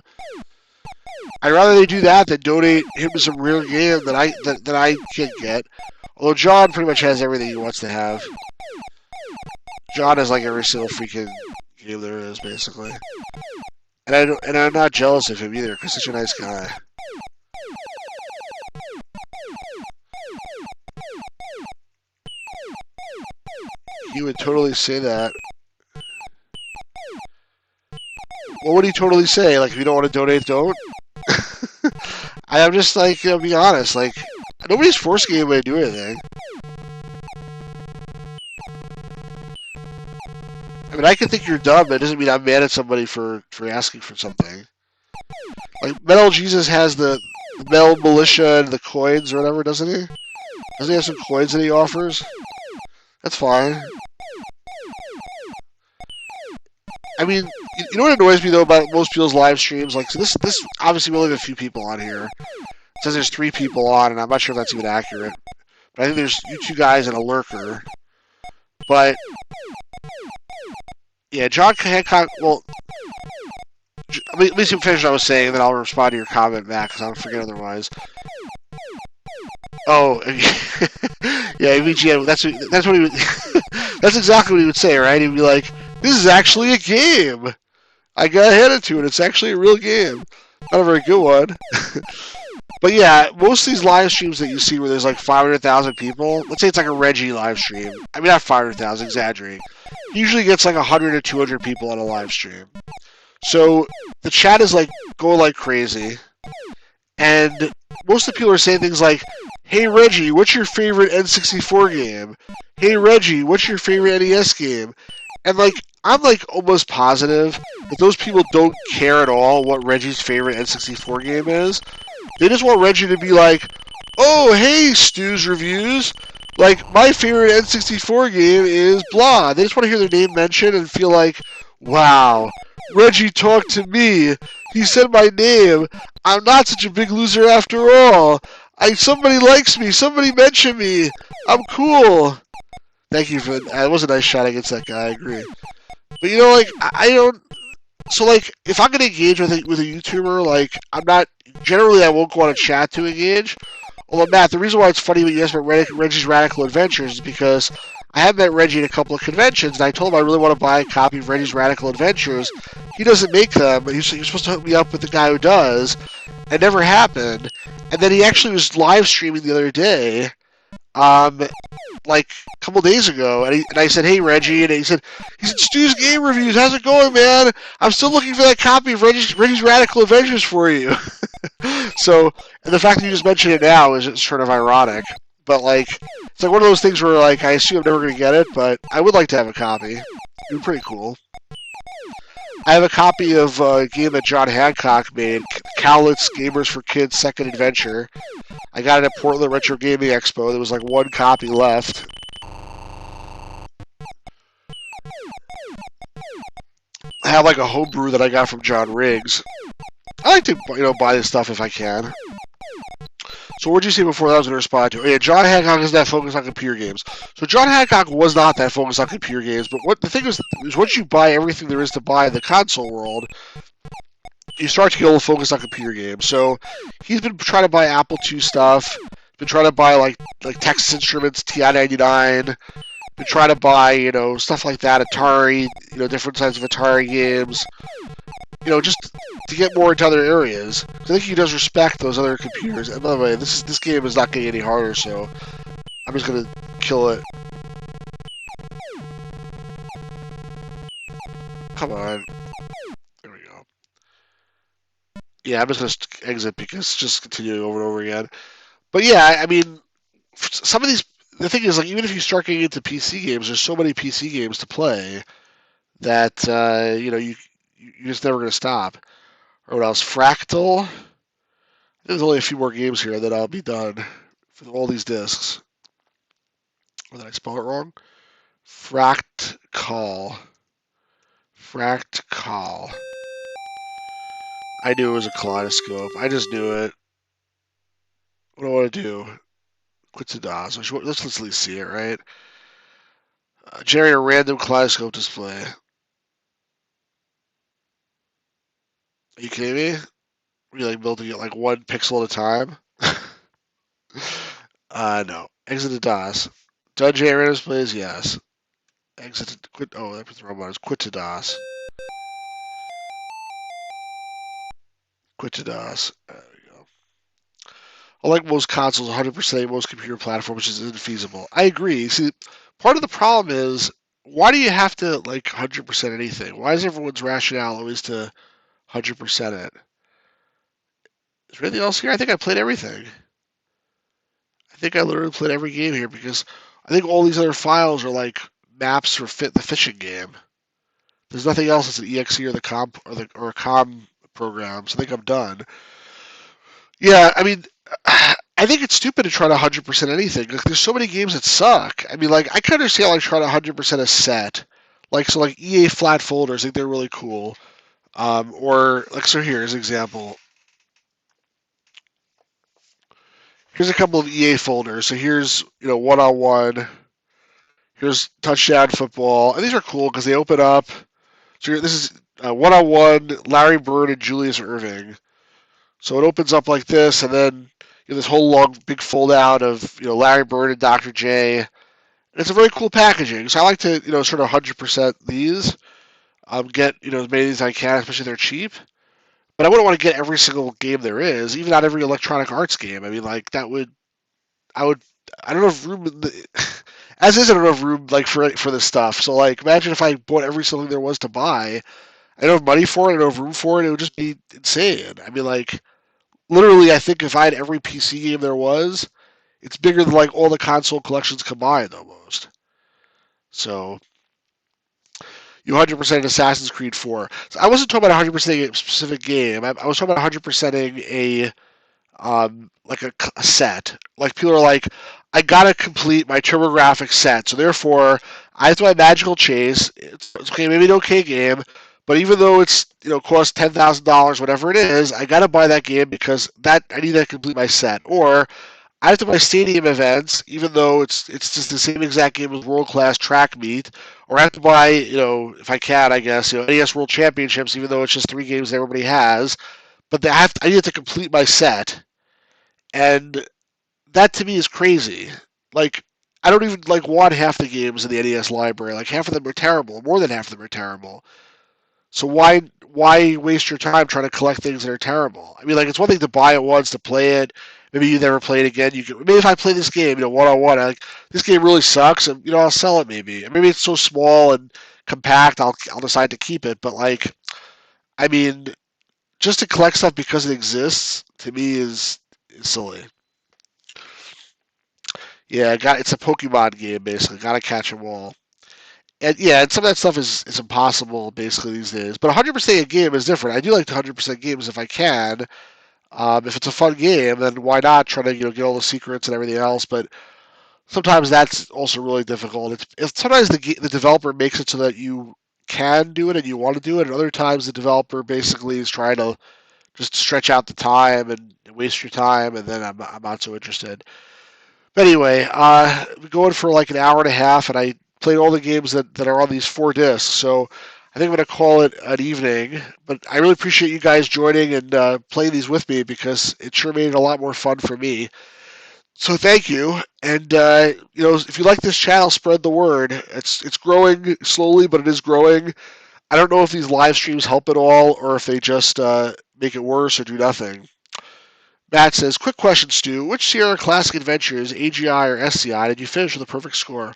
I'd rather they do that than donate him to some real game that I can't get. Although John pretty much has everything he wants to have. John has like every single freaking game there is, basically. And I'm not jealous of him either, because he's such a nice guy. He would totally say that. What would he totally say? Like, if you don't want to donate, don't? I'm just like, be honest. Like, nobody's forcing anybody to do anything. I mean, I can think you're dumb, but it doesn't mean I'm mad at somebody for asking for something. Like, Metal Jesus has the Metal Militia and the coins or whatever, doesn't he? Doesn't he have some coins that he offers? That's fine. I mean, you know what annoys me, though, about most people's live streams? Like, so this obviously, we only have a few people on here. It says there's 3 people on, and I'm not sure if that's even accurate. But I think there's you 2 guys and a lurker. But, yeah, John Hancock, well, let me finish what I was saying, and then I'll respond to your comment back, because I'll forget otherwise. Oh, yeah, EVGN, that's what he would, that's exactly what he would say, right? He'd be like, this is actually a game. I got handed to it. It's actually a real game. Not a very good one. But yeah, most of these live streams that you see where there's like 500,000 people, let's say it's like a Reggie live stream. I mean, not 500,000, exaggerating. Usually gets like 100 or 200 people on a live stream. So the chat is like going like crazy. And most of the people are saying things like, hey Reggie, what's your favorite N64 game? Hey Reggie, what's your favorite NES game? And like, I'm like almost positive that those people don't care at all what Reggie's favorite N64 game is. They just want Reggie to be like, oh, hey, Stu's Reviews. Like, my favorite N64 game is blah. They just want to hear their name mentioned and feel like, wow, Reggie talked to me. He said my name. I'm not such a big loser after all. Somebody likes me. Somebody mentioned me. I'm cool. Thank you for that. It was a nice shot against that guy. I agree. But like I don't. So like if I'm gonna engage with a YouTuber, like I'm not. Generally, I won't go on a chat to engage. Although Matt, the reason why it's funny when you asked about Reggie's Radical Adventures is because I have met Reggie at a couple of conventions, and I told him I really want to buy a copy of Reggie's Radical Adventures. He doesn't make them, but you're supposed to hook me up with the guy who does. It never happened. And then he actually was live streaming the other day, like a couple days ago, and I said, "Hey Reggie," and he said, "Stu's Game Reviews, how's it going, man? I'm still looking for that copy of Reggie's Radical Adventures for you." So, and the fact that you just mentioned it now is sort of ironic. But like, it's like one of those things where like I assume I'm never going to get it, but I would like to have a copy. It'd be pretty cool. I have a copy of a game that John Hancock made, Cowlitz Gamers for Kids Second Adventure. I got it at Portland Retro Gaming Expo. There was like one copy left. I have like a homebrew that I got from John Riggs. I like to buy this stuff if I can. So what did you say before that I was going to respond to? Oh, yeah, John Hancock is that focused on computer games. So John Hancock was not that focused on computer games, but what the thing is once you buy everything there is to buy in the console world, you start to get a little focused on computer games. So he's been trying to buy Apple II stuff, been trying to buy like Texas Instruments TI-99, been trying to buy, stuff like that, Atari, different types of Atari games, just to get more into other areas. I think he does respect those other computers. And by the way, this game is not getting any harder, so I'm just gonna kill it. Come on. There we go. Yeah, I'm just gonna exit because it's just continuing over and over again. But yeah, I mean, some of these. The thing is, like, even if you start getting into PC games, there's so many PC games to play that you're just never gonna stop. Or what else? Fractal. There's only a few more games here, and then I'll be done for all these discs. Or did I spell it wrong? Fractal. I knew it was a kaleidoscope. I just knew it. What do I want to do? Quit to DOS. Let's at least see it, right? Generate a random kaleidoscope display. Are you kidding me? Are you like building it like one pixel at a time? No. Exit to DOS. Done generate random displays? Yes. Exit to quit. Oh, that puts the wrong buttons. Quit to DOS. Quit to DOS. There we go. Unlike most consoles, 100% most computer platforms is infeasible. I agree. See, part of the problem is, why do you have to like 100% anything? Why is everyone's rationale always to 100% it? Is there anything else here? I think I played everything. I think I literally played every game here because I think all these other files are like maps for the fishing game. There's nothing else that's an exe or the comp or a com program, so I think I'm done. Yeah, I mean, I think it's stupid to try to 100% anything. Like, there's so many games that suck. I mean, like, I can understand like trying to 100% a set. Like EA flat folders, I think they're really cool. Or like, so here's an example. Here's a couple of EA folders. So here's, one-on-one. Here's touchdown football. And these are cool because they open up. So this is one-on-one, Larry Bird and Julius Erving. So it opens up like this, and then this whole long, big fold-out of Larry Bird and Dr. J. And it's a very cool packaging. So I like to sort of 100% these. Get as many of these as I can, especially if they're cheap. But I wouldn't want to get every single game there is, even not every Electronic Arts game. I mean, like I don't know if room as is, I don't have room like for this stuff. So like, imagine if I bought every single thing there was to buy. I don't have money for it. I don't have room for it. It would just be insane. I mean, like, literally, I think if I had every PC game there was, it's bigger than like all the console collections combined almost. So. You 100% Assassin's Creed 4. So I wasn't talking about 100%ing a specific game. I was talking about 100%ing a set. Like, people are like, I gotta complete my TurboGrafx set, so therefore I have to buy Magical Chase. It's okay, maybe an okay game, But even though it's costs $10,000, whatever it is, I gotta buy that game because I need to complete my set. Or I have to buy stadium events, even though it's just the same exact game as world class track meet. Or I have to buy, if I can, I guess, NES World Championships, even though it's just 3 games that everybody has. But I need to complete my set, and that to me is crazy. Like, I don't even want half the games in the NES library. Like, half of them are terrible. More than half of them are terrible. So why waste your time trying to collect things that are terrible? I mean, like, it's one thing to buy it once to play it. Maybe you never play it again. Maybe if I play this game, one on one, this game really sucks, and I'll sell it maybe. Maybe it's so small and compact, I'll decide to keep it. But I mean, just to collect stuff because it exists to me is silly. Yeah, it's a Pokemon game basically. Gotta catch them all. And yeah, and some of that stuff is impossible basically these days. But 100% a game is different. I do like the 100% games if I can. If it's a fun game, then why not try to get all the secrets and everything else? But sometimes that's also really difficult. Sometimes the developer makes it so that you can do it and you want to do it, and other times the developer basically is trying to just stretch out the time and waste your time, and then I'm not so interested. But anyway, we're going for like an hour and a half, and I played all the games that are on these 4 discs. So I think I'm going to call it an evening. But I really appreciate you guys joining and playing these with me because it sure made it a lot more fun for me. So thank you. And if you like this channel, spread the word. It's growing slowly, but it is growing. I don't know if these live streams help at all or if they just make it worse or do nothing. Matt says, quick question, Stu. Which Sierra Classic Adventures, AGI or SCI, did you finish with a perfect score?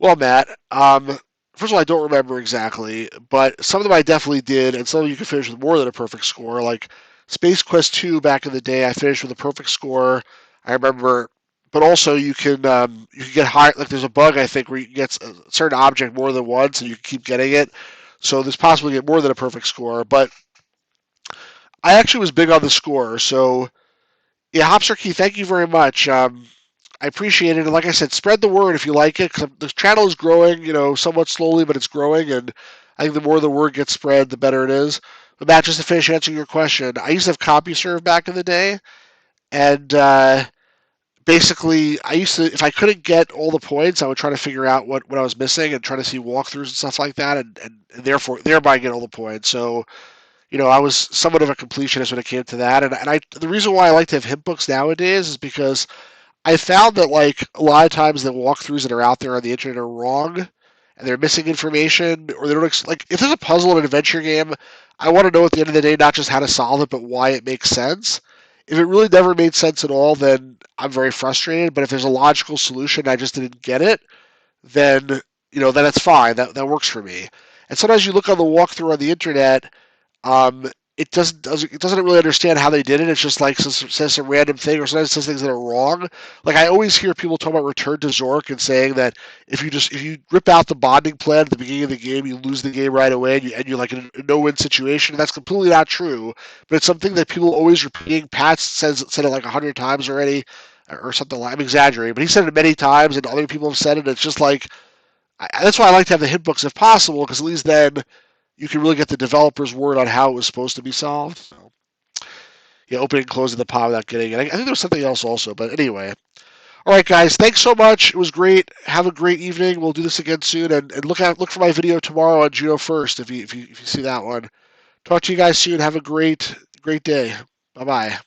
Well, Matt, first of all, I don't remember exactly, but some of them I definitely did, and some of them you can finish with more than a perfect score. Like Space Quest 2 back in the day, I finished with a perfect score. I remember, but also you can get higher. Like there's a bug I think where you can get a certain object more than once, and you can keep getting it. So there's possibly get more than a perfect score. But I actually was big on the score, so yeah, Hopster Key, thank you very much. I appreciate it. And like I said, spread the word if you like it. Cause the channel is growing, somewhat slowly, but it's growing. And I think the more the word gets spread, the better it is. But Matt, just to finish answering your question, I used to have CompuServe back in the day. And basically, I used to, if I couldn't get all the points, I would try to figure out what I was missing and try to see walkthroughs and stuff like that. And thereby get all the points. So, I was somewhat of a completionist when it came to that. And the reason why I like to have hint books nowadays is because I found that a lot of times the walkthroughs that are out there on the internet are wrong, and they're missing information, or they don't if there's a puzzle in an adventure game, I want to know at the end of the day not just how to solve it, but why it makes sense. If it really never made sense at all, then I'm very frustrated. But if there's a logical solution, I just didn't get it, then then it's fine. That works for me. And sometimes you look on the walkthrough on the internet, it doesn't really understand how they did it. It's just says some random thing, or sometimes it says things that are wrong. Like I always hear people talk about Return to Zork and saying that if you rip out the bonding plan at the beginning of the game, you lose the game right away, and you're like in a no-win situation. That's completely not true. But it's something that people always repeating. Pat said it like 100 times already, or something. I'm exaggerating, but he said it many times, and other people have said it. It's just that's why I like to have the hint books if possible, because at least then you can really get the developer's word on how it was supposed to be solved. So, yeah, opening and closing the pod without getting it. I think there was something else also, but anyway. All right, guys, thanks so much. It was great. Have a great evening. We'll do this again soon, and look for my video tomorrow on June 1st if you see that one. Talk to you guys soon. Have a great day. Bye bye.